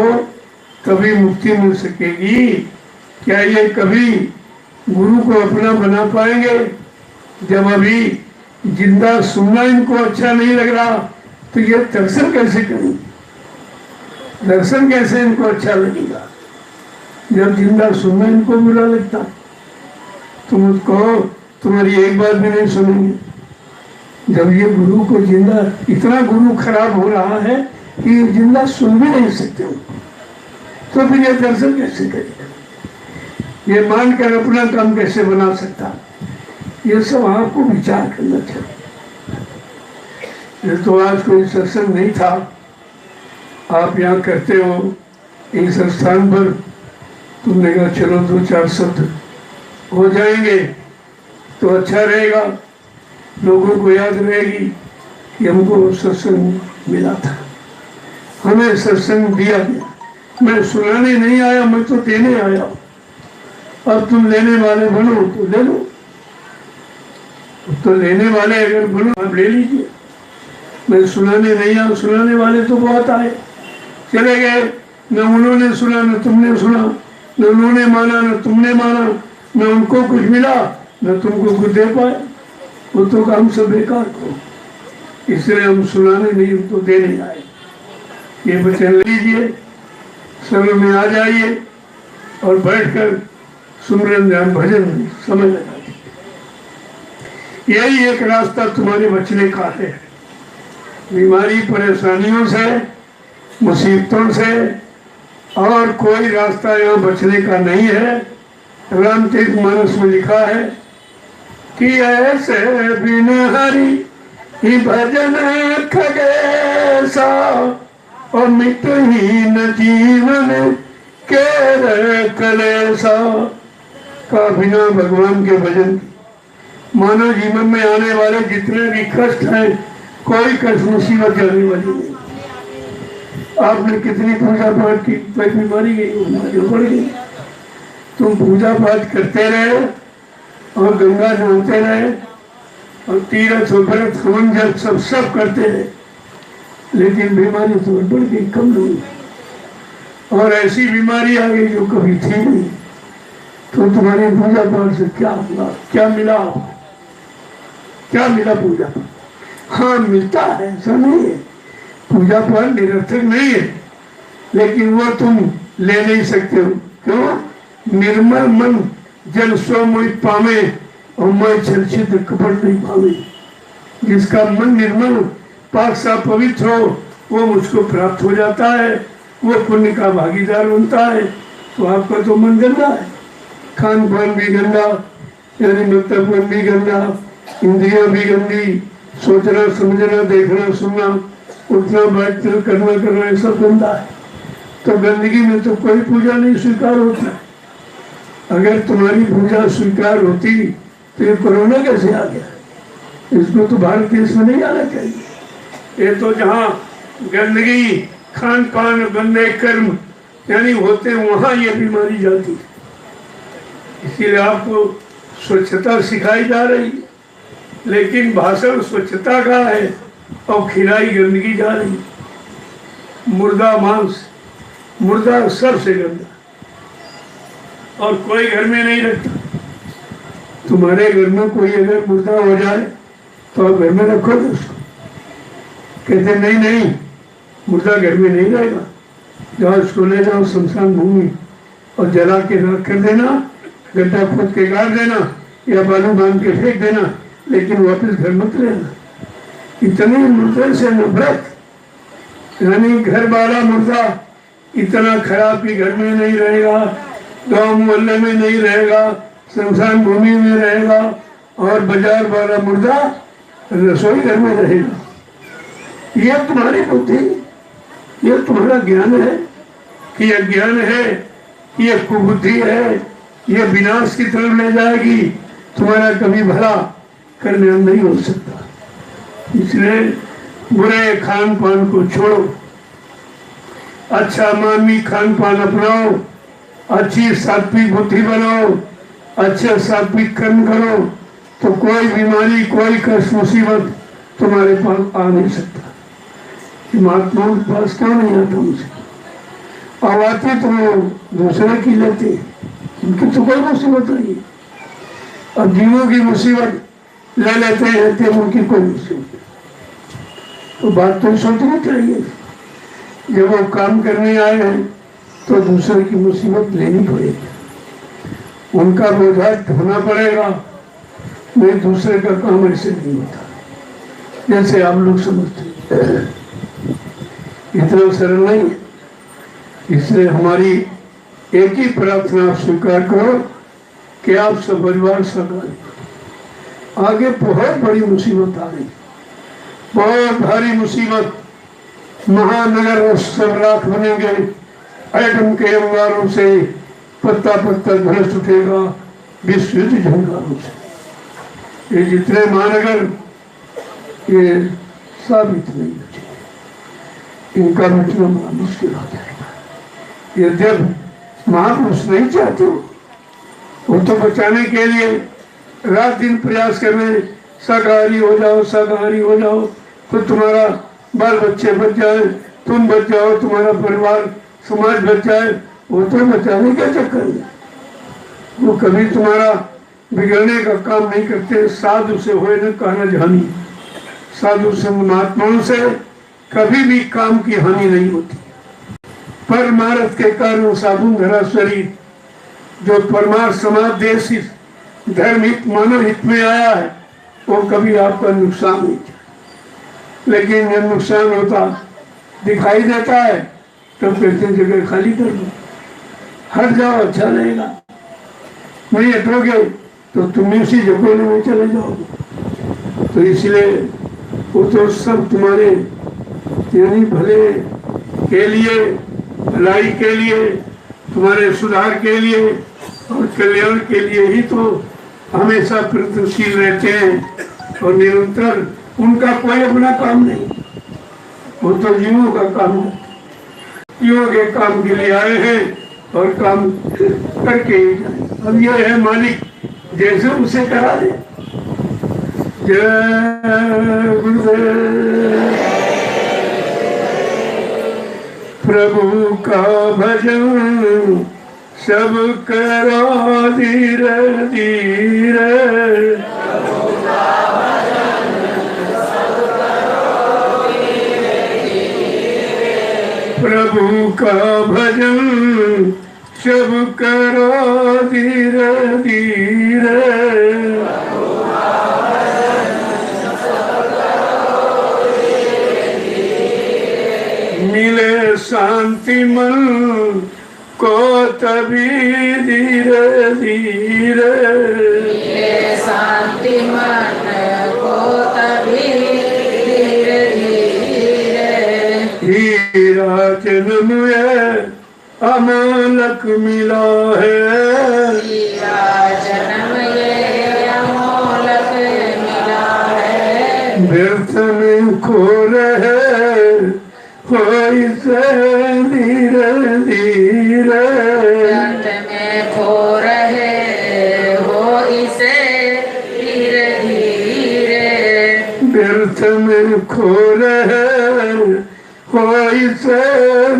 कभी मुक्ति मिल सकेगी? क्या ये कभी गुरु को अपना बना पाएंगे? जब अभी जिंदा सुनना इनको अच्छा नहीं लग रहा, तो ये दर्शन कैसे करेंगे? दर्शन कैसे इनको अच्छा लगेगा जब जिंदा सुनना इनको बुरा लगता? तुम उसको तुम्हारी एक बात भी नहीं सुनेंगे। जब ये गुरु को जिंदा, इतना गुरु खराब हो रहा है कि जिंदा सुन भी नहीं सकते हो, तो फिर ये दर्शन कैसे करेगा? ये मानकर अपना काम कैसे बना सकता? ये सब आपको विचार करना चाहिए। ये तो आज कोई सत्संग नहीं था, आप यहाँ करते हो इस स्थान पर, तुमने कहा चलो दो चार शब्द हो जाएंगे तो अच्छा रहेगा, लोगों को याद रहेगी कि हमको सत्संग मिला था, हमें सत्संग दिया गया। मैं सुनाने नहीं आया, मैं तो देने आया। अब तुम लेने वाले बनो तो ले लो, तो लेने वाले अगर बनो आप ले लीजिए। मैं सुनाने नहीं आया, सुनाने वाले तो बहुत आए, चले गए, न उन्होंने सुना न तुमने सुना, न उन्होंने माना न तुमने माना, न उनको कुछ मिला न तुमको कुछ दे पाए। वो तो काम सब बेकार को, इसलिए हम सुनाने नहीं, हम तो देने आए। ये वचन लीजिए, समय में आ जाइए और बैठकर सुमरन ध्यान भजन समय लगा दीजिए। यही एक रास्ता तुम्हारे बचने का है। बीमारी परेशानियों से, मुसीबतों से और कोई रास्ता यहाँ बचने का नहीं है। रामचरित मानस में लिखा है कि ऐसे बिन हरि ही भजन खगेशा और मिटहीन जीवन के कलेसा का बिना भगवान के भजन मानव जीवन में आने वाले जितने भी कष्ट हैं कोई कष्ट मुसीबत आने वाली नहीं। आपने कितनी पूजा पाठ की, कोई बीमारी गई, बीमारी बढ़ गई। तुम पूजा पाठ करते रहे और गंगा नहाते रहे और तीर्थ व्रत हवन जब सब करते रहे, लेकिन बीमारी तो बढ़ गई, कम नहीं। और ऐसी बीमारी आ गई जो कभी थी नहीं। तो तुम्हारी पूजा पाठ से क्या हुआ, क्या मिला, क्या मिला पूजा पाठ? हाँ मिलता है, ऐसा नहीं है, पूजा पाठ निरर्थक नहीं है, लेकिन वो तुम ले नहीं सकते हो। क्यों? निर्मल मन जल सो मोहि पावे और मैं छलछिद्र कपट नहीं पावे। जिसका मन निर्मल पाक सा पवित्र हो वो मुझको प्राप्त हो जाता है, वो पुण्य का भागीदार बनता है। तो आपका तो मन गंदा है, खान पान भी गंदा, यानी मतलब मन भी गंदा, इंद्रियां भी गंदी, सोचना समझना देखना सुनना उठना बैठना करना ये सब गंदा है। तो गंदगी में तो कोई पूजा नहीं स्वीकार होता। अगर तुम्हारी पूजा स्वीकार होती तो ये कोरोना कैसे आ गया? इसको तो भारत देश में नहीं आना चाहिए। ये तो जहाँ गंदगी खान पान गंदे कर्म यानी होते वहाँ ये बीमारी जाती है। इसीलिए आपको स्वच्छता सिखाई जा रही है, लेकिन भाषण स्वच्छता का है और खिलाई गंदगी जा रही। मुर्दा मांस, मुर्दा सबसे गंदा, और कोई घर में नहीं रखता। तुम्हारे घर में कोई अगर मुर्दा हो जाए तो आप घर में रखोगे उसको? कहते नहीं मुर्दा घर में नहीं रहेगा, जाओ उसको ले जाओ शमशान भूमि और जला के राख कर देना, गड्ढा खोद के गाड़ देना या बालू बांध के फेंक देना, लेकिन वापस घर मत लेना। इतनी मुर्दे से नफरत, यानी घर वाला मुर्दा इतना खराब कि घर में नहीं रहेगा, गांव मोहल्ले में नहीं रहेगा, शमशान भूमि में रहेगा, और बाजार वाला मुर्दा रसोई घर में रहेगा। यह तुम्हारी बुद्धि, यह तुम्हारा ज्ञान है कि यह ज्ञान है, यह कुबुद्धि है, यह विनाश की तरफ ले जाएगी, तुम्हारा कभी भला करने नहीं हो सकता। इसलिए बुरे खान पान को छोड़ो, अच्छा मानवीय खान पान अपनाओ, अच्छी सात्विक बुद्धि बनाओ, अच्छे सात्विक कर्म करो, तो कोई बीमारी कोई कष्ट मुसीबत तुम्हारे पास आ नहीं सकता। महात्माओं के पास क्यों नहीं आता मुझे? अब आते तो वो दूसरे की लेते, उनकी तो कोई मुसीबत नहीं है। अब जीवों की मुसीबत ले लेते हैं, उनकी कोई मुसीबत। तो बात तो सोचनी चाहिए, जब वो काम करने आए हैं तो दूसरे की मुसीबत लेनी पड़ेगी, उनका बोझा ढोना पड़ेगा। नहीं, दूसरे का काम ऐसे नहीं होता जैसे आप लोग समझते हैं, इतना सरल नहीं है। इसलिए हमारी एक ही प्रार्थना स्वीकार करो कि आप सब परिवार सकाल। आगे बहुत बड़ी मुसीबत आ रही, बहुत भारी मुसीबत। महानगर सब राख बनेंगे, एटम के अंगारों से पत्ता पत्ता भ्रष्ट उठेगा, विश्व युद्ध झंकारों से। ये जितने महानगर ये साबित नहीं बचे, इनका बचना बड़ा मुश्किल हो जाएगा। यद्यप महापुरुष नहीं चाहते, वो तो बचाने के लिए रात दिन प्रयास कर रहे, शाकाहारी हो जाओ, शाकाहारी हो जाओ, तो तुम्हारा बाल बच्चे बच जाए, तुम बच जाओ, तुम्हारा परिवार समाज बच जाए। वो तो बचाने के चक्कर में, वो कभी तुम्हारा बिगड़ने का काम नहीं करते। साधु से होए न कहना जानी, साधु संग महात्माओं से कभी भी काम की हानि नहीं होती। परमार्थ के कारण साधु धरा शरीर, जो परमार्थ समाज देश हित धर्म हित मानव हित में आया है, वो कभी आपका नुकसान नहीं किया। लेकिन जब नुकसान होता दिखाई देता है तो कहते जगह खाली कर दो, हट जाओ, अच्छा रहेगा। नहीं हटोगे तो तुम उसी जगह में चले जाओगे। तो इसलिए वो तो सब तुम्हारे यानी भले के लिए, भलाई के लिए, तुम्हारे सुधार के लिए और कल्याण के लिए ही तो हमेशा प्रयत्नशील रहते हैं। और निरंतर उनका कोई अपना काम नहीं, वो तो जीवों का काम है। जीवों के काम के लिए आए हैं और काम करके ही जाए। अब यह है मालिक जैसे उसे करा दे। जय गुरुदेव। प्रभु का भजन सब करो धीरे धीरे, प्रभु का भजन सब करो धीरे धीरे, मिले शांति मन को तभी धीरे धीरे, मिले शांति मन को तभी धीरे धीरे, हीरा जन्म है अमोलक मिला है, हीरा जन्म ये अमोलक मिला है, व्यर्थ में खो रहे हो इसे धीरे धीरे, व्यर्थ में खो रहे हो इसे धीरे धीरे, व्यर्थ में खो रहे हो इसे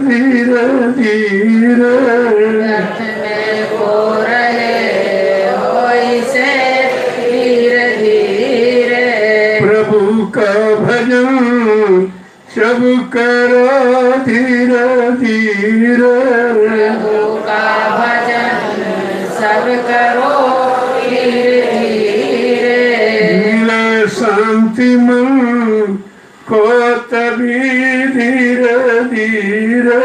धीरे धीरे, व्यर्थ में खो रहे हो इसे धीरे धीरे, प्रभु का भजन सब करो धीरे धीरे, प्रभु का भजन सब करो धीरे धीरे, मिले शांति मन को तभी धीरे धीरे,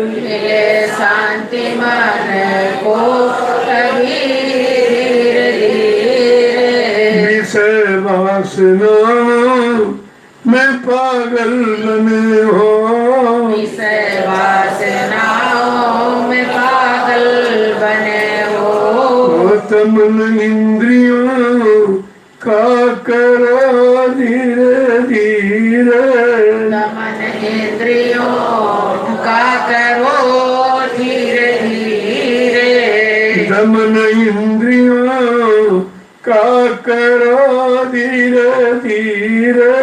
मिले शांति मन को तभी धीरे धीरे, विषय वासना में पागल बने हो, विषय वासनाओं में पागल बने हो, तमन इंद्रियों का करो धीरे धीरे, दमन इंद्रियों का करो धीरे धीरे, दमन इंद्रियों का करो धीरे धीरे,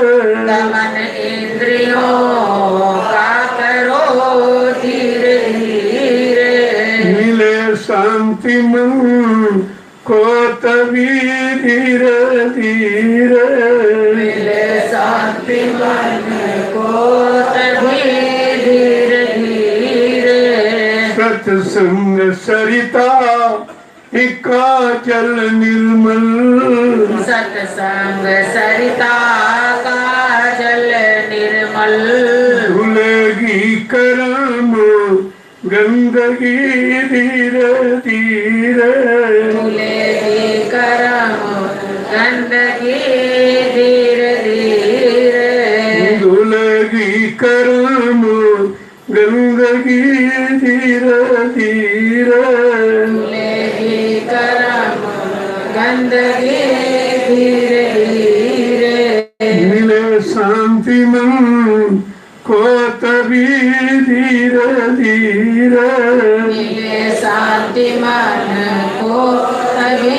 दमन इंद्रियों का करो धीरे धीरे, मिले शांति मन को तभी धीरे धीरे, मिले शांति मन को तभी धीरे धीरे, सत्संग सरिता इका जल निर्मल, सत्संग सरिता का जल निर्मल, धुलेगी करम गंदगी धीरे धीरे, धुलेगी करम गंदगी धीरे धीरे, धुलेगी करम गंदगी धीरे धीरे, धुलेगी करम गंदगी धीरे धीरे, मिले शांति मन को तभी धीरे धीरे, मिले शांति मन को तभी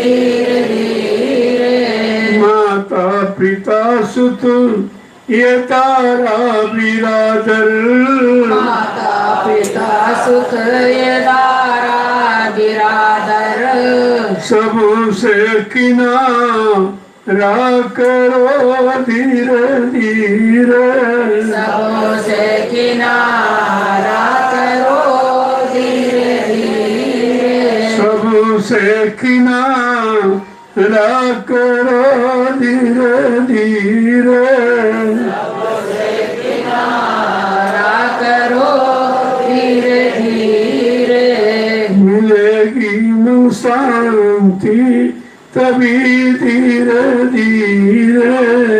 धीरे धीरे, माता पिता सुत ये तारा बिरादर, माता पिता सुख ये दारा बिरादर, सबसे किनारा करो धीरे धीरे, सबसे किनारा करो धीरे धीरे, सबसे किनारा करो धीरे धीरे, किनारा करो धीरे धीरे, मिलेगी न शांति तभी धीरे धीरे,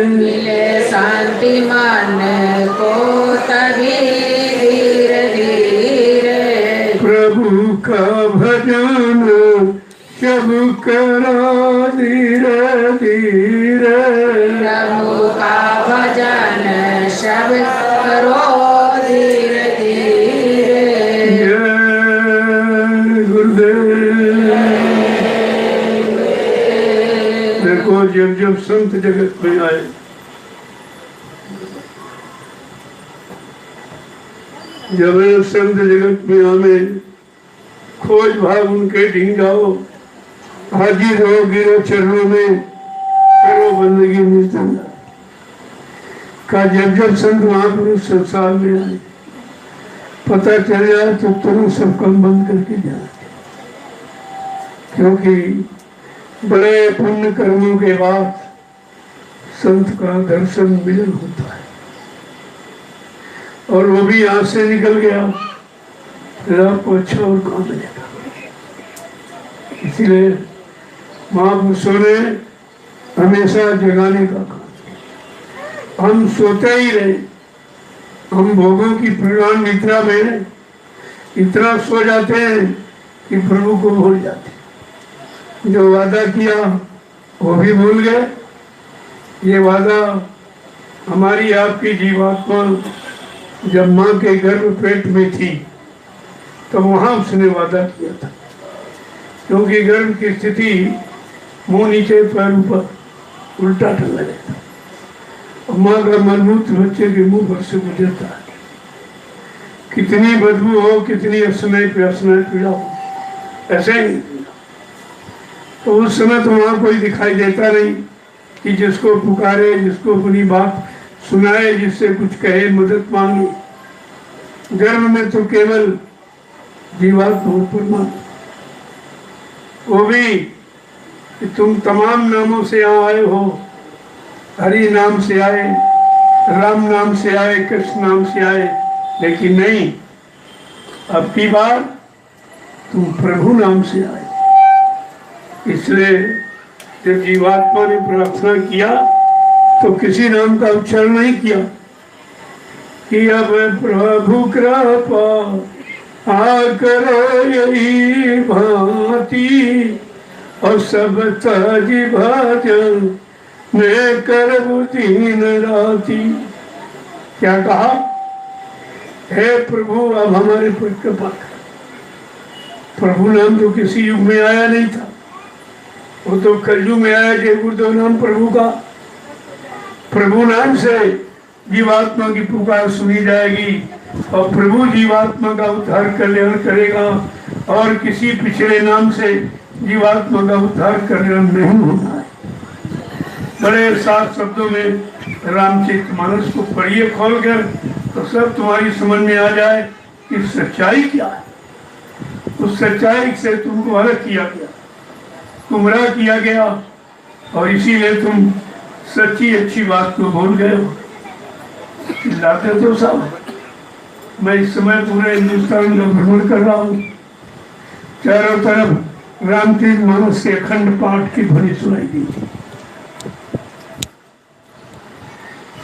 मिले जब जब संत जगत में आए, जब संत जगत में हमें खोज भाग उनके ढींगाओ, हाजिर हो गिरो चरणों में, करो बंदगी निर्जन का। जब जब संत महापुरुष संसार में आए, पता चल जाए तो तुरंत सब काम बंद करके जाए, क्योंकि बड़े पुण्य कर्मों के बाद संत का दर्शन मिलन होता है, और वो भी यहाँ से निकल गया, फिर आपको अच्छा और कहाँ मिलेगा। इसलिए महापुरुषों ने हमेशा जगाने का काम। हम सोते ही रहे, हम भोगों की प्रधान निद्रा में इतना सो जाते हैं कि प्रभु को भूल जाते हैं। जो वादा किया वो भी भूल गए। ये वादा हमारी आपकी जीवात्मा जब माँ के गर्भ पेट में थी तो वहाँ उसने वादा किया था, क्योंकि गर्भ की स्थिति मुंह नीचे पैर ऊपर उल्टा टंगा रहता, माँ का मलमूत्र बच्चे के मुंह पर से गुजरता है। कितनी बदबू हो, कितनी असमय पीड़ा हो, ऐसे ही। तो उस समय तो वहाँ कोई दिखाई देता नहीं कि जिसको पुकारे, जिसको अपनी बात सुनाए, जिससे कुछ कहे, मदद मांगे। गर्भ में तो केवल जीवात्मा परमात्मा, वो भी कि तुम तमाम नामों से यहाँ आए हो, हरि नाम से आए, राम नाम से आए, कृष्ण नाम से आए, लेकिन नहीं, अब की बार तुम प्रभु नाम से आए। इसलिए जब जीवात्मा ने प्रार्थना किया तो किसी नाम का उच्चारण नहीं किया कि अब प्रभु कृपा करो यही भांति, और सब तज भजन मैं करबू दिन राति। क्या कहा? हे प्रभु अब हमारे पर कृपा कर। प्रभु नाम तो किसी युग में आया नहीं था, वो तो कलयुग में आया। जय गुरुदेव नाम प्रभु का। प्रभु नाम से जीवात्मा की पुकार सुनी जाएगी और प्रभु जीवात्मा का उद्धार कल्याण करेगा, और किसी पिछले नाम से जीवात्मा का उद्धार कल्याण नहीं होना है। बड़े साफ शब्दों में रामचरितमानस को पढ़िए खोल कर, तो सब तुम्हारी समझ में आ जाए कि सच्चाई क्या है। उस सच्चाई से तुमको अलग किया गया, गुमराह किया गया, और इसीलिए तुम सच्ची अच्छी बात को भूल गए हो। चिल्लाते तो सब। मैं इस समय पूरे हिंदुस्तान का भ्रमण कर रहा हूँ, चारों तरफ रामचरितमानस से अखंड पाठ की ध्वनि सुनाई दी,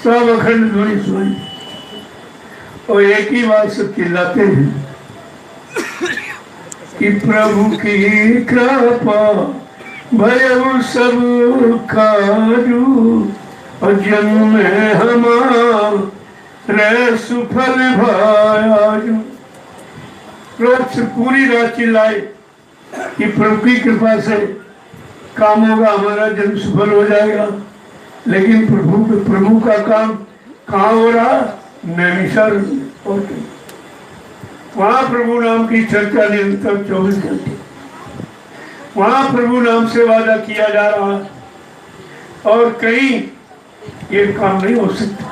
सब अखंड ध्वनि सुनाई, और एक ही बात सब चिल्लाते हैं कि प्रभु की कृपा भयउ सब काजू, और जन्म हमारे सुफल भायाजू। रोज से पूरी रात चिल्लाए कि प्रभु की कृपा से काम होगा, हमारा जन्म सफल हो जाएगा। लेकिन प्रभु का काम कहाँ हो रहा? नैमिषारण्य और वहाँ प्रभु नाम की चर्चा निरंतर 24 घंटे, वहाँ प्रभु नाम से वादा किया जा रहा है, और कहीं ये काम नहीं हो सकता।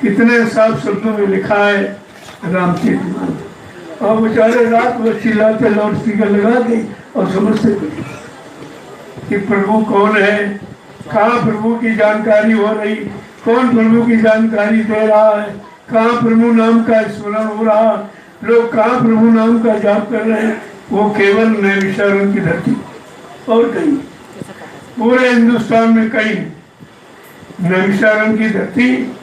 कितने साफ शब्दों में लिखा है रामचरितमानस, और बेचारे रात भर चिल्लाते, लाउड स्पीकर लगा के और समझते कि प्रभु कौन है, कहाँ प्रभु की जानकारी हो रही, कौन प्रभु की जानकारी दे रहा है, कहाँ प्रभु नाम का स्मरण हो रहा, लोग कहाँ प्रभु नाम का जाप कर रहे हैं। वो केवल नैमिषारण्य की धरती, और कहीं पूरे हिंदुस्तान में कहीं नैमिषारण्य की धरती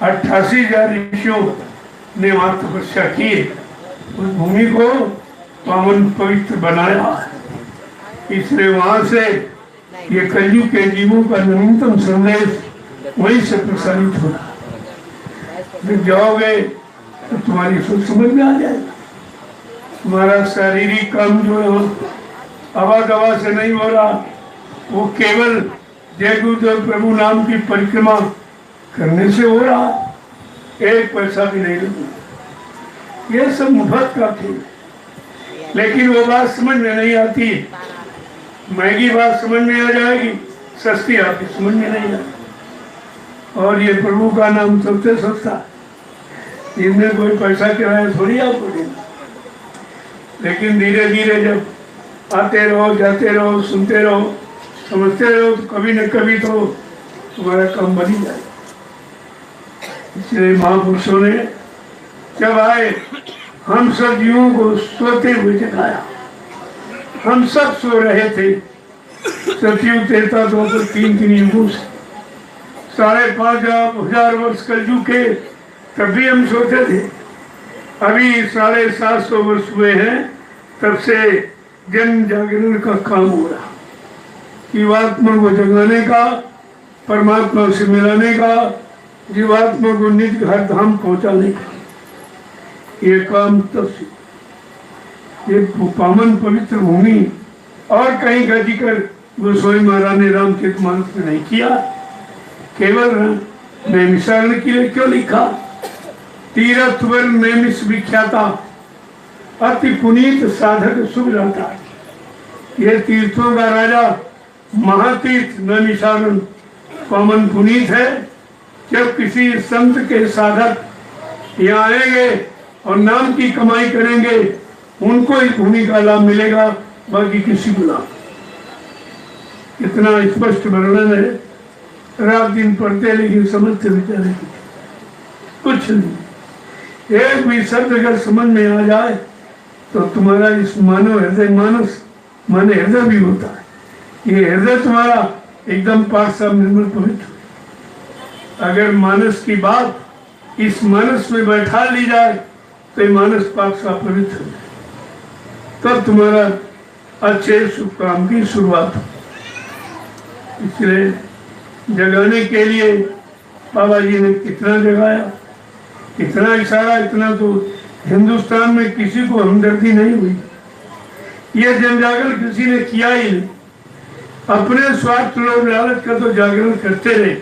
88,000 ऋषियों ने वहाँ तपस्या की, उस भूमि को पावन पवित्र बनाया। इसलिए वहाँ से ये कलयुग के जीवों का नवीनतम संदेश वहीं से प्रसारित हो रहा। जब जाओगे तो तुम्हारी सोच समझ में आ जाएगा। तुम्हारा शारीरिक काम जो है हवा दवा से नहीं हो रहा, वो केवल जय गुरुदेव प्रभु नाम की परिक्रमा करने से हो रहा, एक पैसा भी नहीं लगता। ये सब मुफ्त का खेल, लेकिन वो बात समझ में नहीं आती। महंगी बात समझ में आ जाएगी, सस्ती आपकी समझ में नहीं आती। और ये प्रभु का नाम सबसे सस्ता, इसमें कोई पैसा किराया थोड़ी आपको देना। लेकिन धीरे धीरे जब आते रहो, जाते रहो, सुनते रहो, समझते रहो, तो कभी न कभी तो तुम्हारा काम बन ही जाए। इसलिए महापुरुषों ने जब आए, हम सब जीवों को सोते हुए जगाया। हम सब सो रहे थे, सतयुग त्रेता द्वापर तीन युगों से 5,500 वर्ष कलयुग के, तब भी हम सोते थे। अभी 750 वर्ष हुए हैं, तब से जन जागरण का काम हो रहा, जीवात्मा को जगाने का, परमात्मा से मिलाने का, जीवात्मा को निज घर धाम पहुंचाने का। ये काम तब से ये पावन पवित्र भूमि और कहीं का जिक्र गोस्वामी महाराज ने रामचरितमानस में नहीं किया, केवल नैमिषारण्य के लिए क्यों लिखा? तीर्थ वर नैमिष विख्याता, अति पुनीत साधक शुभ रहता। ये तीर्थों का राजा महातीर्थ नैमिषारण्य पावन पुनीत है। जब किसी संत के साधक यहाँ आएंगे और नाम की कमाई करेंगे, उनको इस भूमि का लाभ मिलेगा, बाकी किसी को लाभ। इतना स्पष्ट वर्णन है, रात दिन पढ़ते लेकिन समझते बेचारे कुछ नहीं। एक भी शब्द अगर समझ में आ जाए तो तुम्हारा इस मानव हृदय, मानस माने हृदय भी होता है, ये हृदय तुम्हारा एकदम पाक साफ निर्मल पवित्र। अगर मानस की बात इस मानस में बैठा ली जाए तो ये मानस पाक साफ पवित्र हो जाए, तब तुम्हारा अच्छे शुभ काम की शुरुआत हो। इसलिए जगाने के लिए बाबा जी ने कितना जगाया, इतना इशारा, इतना तो हिंदुस्तान में किसी को हमदर्दी नहीं हुई। यह जन जागरण किसी ने किया ही नहीं। अपने स्वार्थ लोभ लालच का तो जागरण करते रहे,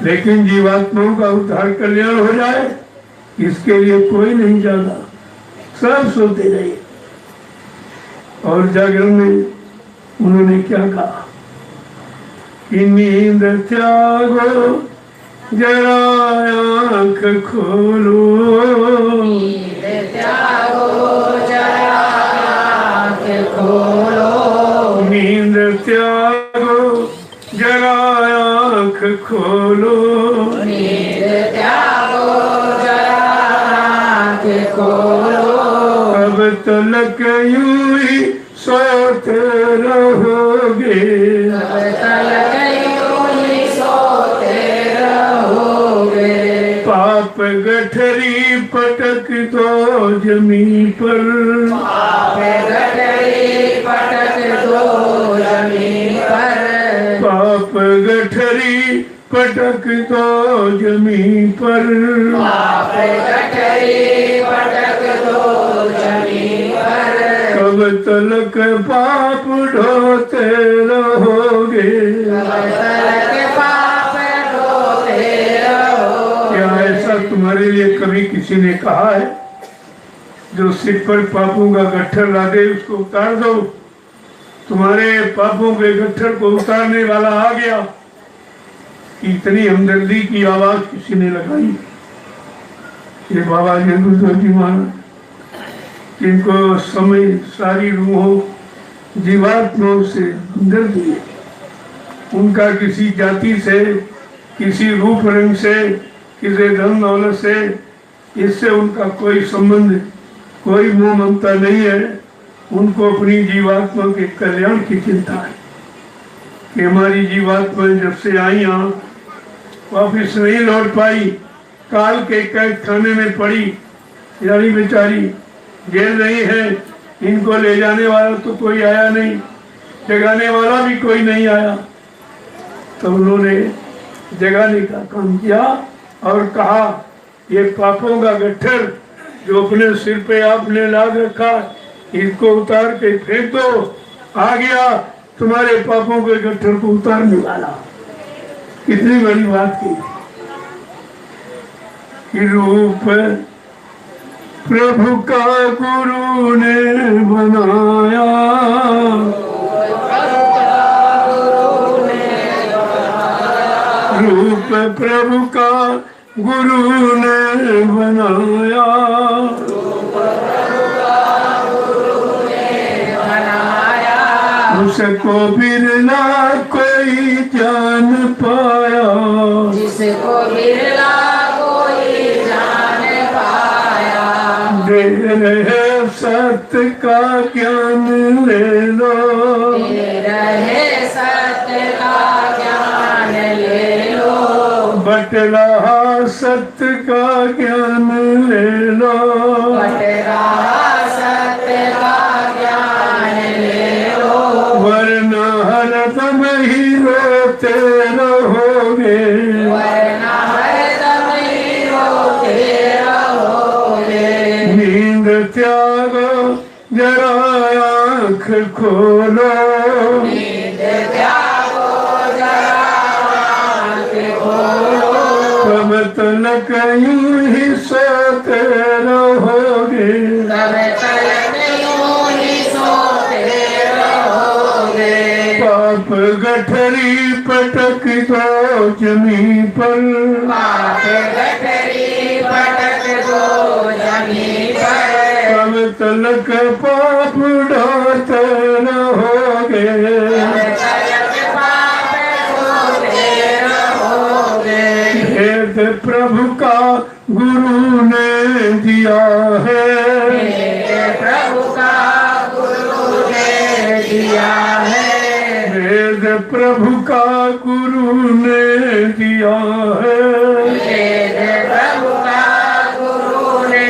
लेकिन जीवात्माओं का उद्धार कल्याण हो जाए इसके लिए कोई नहीं जागा, सब सोते रहे। और जागरण में उन्होंने क्या कहा कि नींद त्यागो जरा आंख खोलो, नींद त्यागो जरा आंख खोलो, नींद त्यागो जरा आंख खोलो, नींद त्यागो जरा आंख खोलो। अब तलक यूं ही सोते रहोगे, अब तलक यूं ही सोते रहोगे। पाप गठरी पटक दो जमीन पर, पाप गठरी पटक दो जमीन पर, पाप गठरी पटक दो जमीन पर, पाप गठरी पटक दो जमीन पर। कब तलक पाप ढोते रहोगे, कब तलक पाप ढोते रहोगे। क्या ऐसा तुम्हारे लिए कभी किसी ने कहा है? जो सिर पर पापों का गट्ठर ला दे उसको उतार दो। तुम्हारे पापों के गट्ठर को उतारने वाला आ गया, इतनी हमदर्दी की आवाज किसी ने लगाई। ये बाबा जी गुरुदेव जी महाराज, जिनको समय सारी रूहों जीवात्माओं से हमदर्दी है, उनका किसी जाति से, किसी रूप रंग से, किसी धन दौलत से, इससे उनका कोई संबंध, कोई मोह ममता नहीं है। उनको अपनी जीवात्मा के कल्याण की चिंता है कि हमारी जीवात्मा जब से आई यहाँ वापिस नहीं लौट पाई, काल के कैद खाने में पड़ी, यानी बेचारी जेल नहीं है, इनको ले जाने वाला तो कोई आया नहीं, जगाने वाला भी कोई नहीं आया। तो उन्होंने जगाने का काम किया और कहा ये पापों का गट्ठर जो अपने सिर पे आपने लाद रखा, इसको उतार के फेंक दो। आ गया तुम्हारे पापों के गट्ठर को उतारने वाला। कितनी बड़ी बात की कि रूप प्रभु का गुरु ने बनाया, रूप प्रभु का गुरु ने बनाया, उसको बिरला कोई जान पाया, जिसको बिरला कोई जान पाया। दे रहे सत्य का ज्ञान ले लो, दे रहे सत्य का ज्ञान ले लो, बट रहा सत्य का ज्ञान ले लो, बट रहा सत्य का ज्ञान ले लो, वरना हरदम ही रोते रहोगे, वरना हरदम ही रोते रहोगे। नींद त्यागो जरा आँख खोलो, नींद त्यागो जरा आँख खोलो, तब तलक यूं ही सोते रहोगे, तब तलक यूं ही सोते रहोगे। पाप गठरी पटक दो जमी पर, पाप गठरी पटक दो जमीन पर, तब तलक पाप ढोते रहोगे, तब तलक पाप धोते रहोगे। भेद प्रभु का गुरु ने दिया है, मेरे प्रभु का गुरु ने दिया है, वेद प्रभु का गुरु ने दिया है, वेद प्रभु का गुरु ने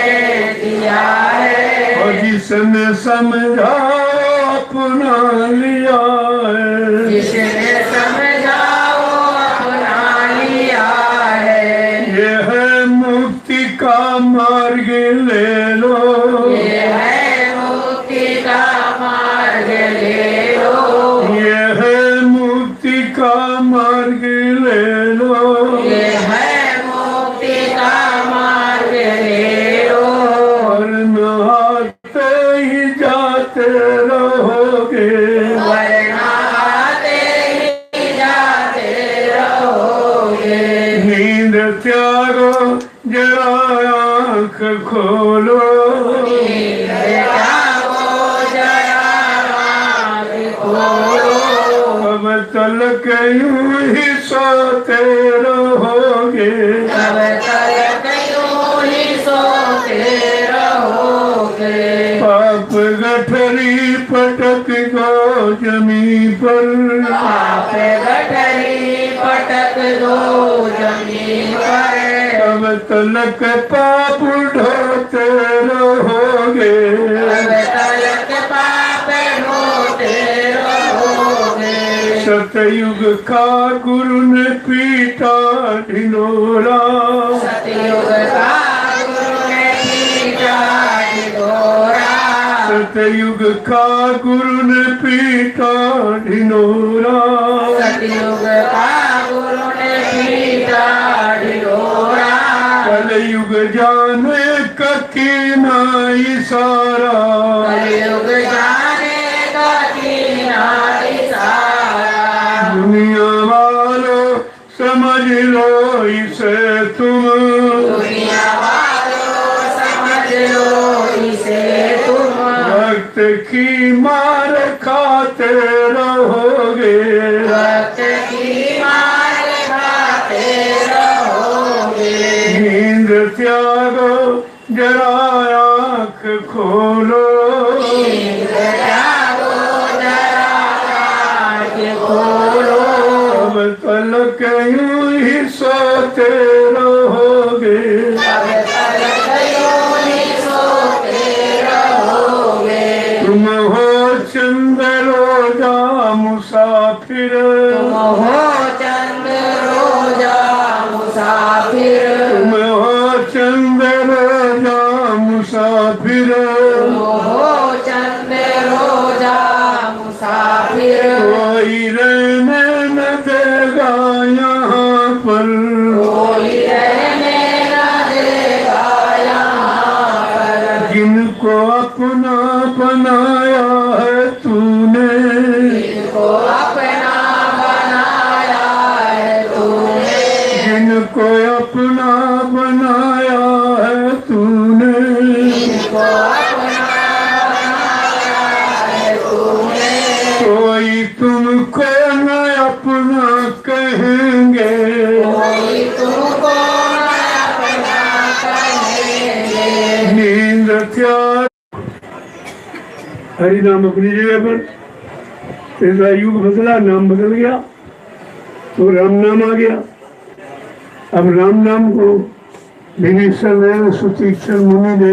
दिया है। और जिसने समझा अपना लिया है, जिसने समझा वो अपना लिया है। ये है मुक्ति का मार्ग ले लो, ये है मुक्ति का मार्ग ले लो, ये है मुक्ति का मार्ग ले लो, ये है मुक्ति का मार्ग ले लो, और नहाते ही जाते रहोगे, वरना आते ही जाते रहोगे। नींद त्यागो जरा आँख खोलो, नींद त्यागो जरा आँख खोलो, अब तलक यूं ही सोते रहोगे, तब तलक यूं ही सोते रहोगे। पाप गठरी पटक दो जमी पर, पाप गठरी पटक दो जमीन पर, तब तलक पाप ढोते रहोगे, तब तलक पाप धोते रहोगे। सतयुग का गुरु ने पीटा ढिंढोरा, सतयुग का गुरु ने पीटा ढिंढोरा, सतयुग का गुरु ने पीटा ढिंढोरा, सतयुग का गुरु ने पीटा ढिंढोरा। कलयुग जाने ककीना इशारा, कलयुग जाने का कीना इशारा, दुनिया वालों समझ लो इसे तुम, दुनिया वालों समझ लो इसे तुम, वक्त की मार खाते रहोगे, वक्त की मार खाते रहोगे। नींद त्यागो जरा आँख खोलो, नींद त्यागो जरा आँख खोलो, अब तलक यूं ही सोते रहोगे, तब तलक यूं ही सोते रहोगे। तुम हो चंद्र रोजा मुसाफिर, तुम हो चंद्र रोजा मुसाफिर, तुम हो चंद्र रोजा मुसाफिर, तुम हो चंद्र रोजा मुसाफिर, तो अपना बनाया है तूने, जिनको अपना बनाया है तूने, जिनको अपना बनाया है तूने, जिनको अपना बनाया है तूने, कोई तुमको न अपना कहेंगे, कोई तुमको न अपना कहेंगे। नींद क्या। हरि नाम अपनी जगह पर, तेरा युग बदला, नाम बदल गया तो राम नाम आ गया। अब राम नाम को विनीत सुतीक्षण मुनि ने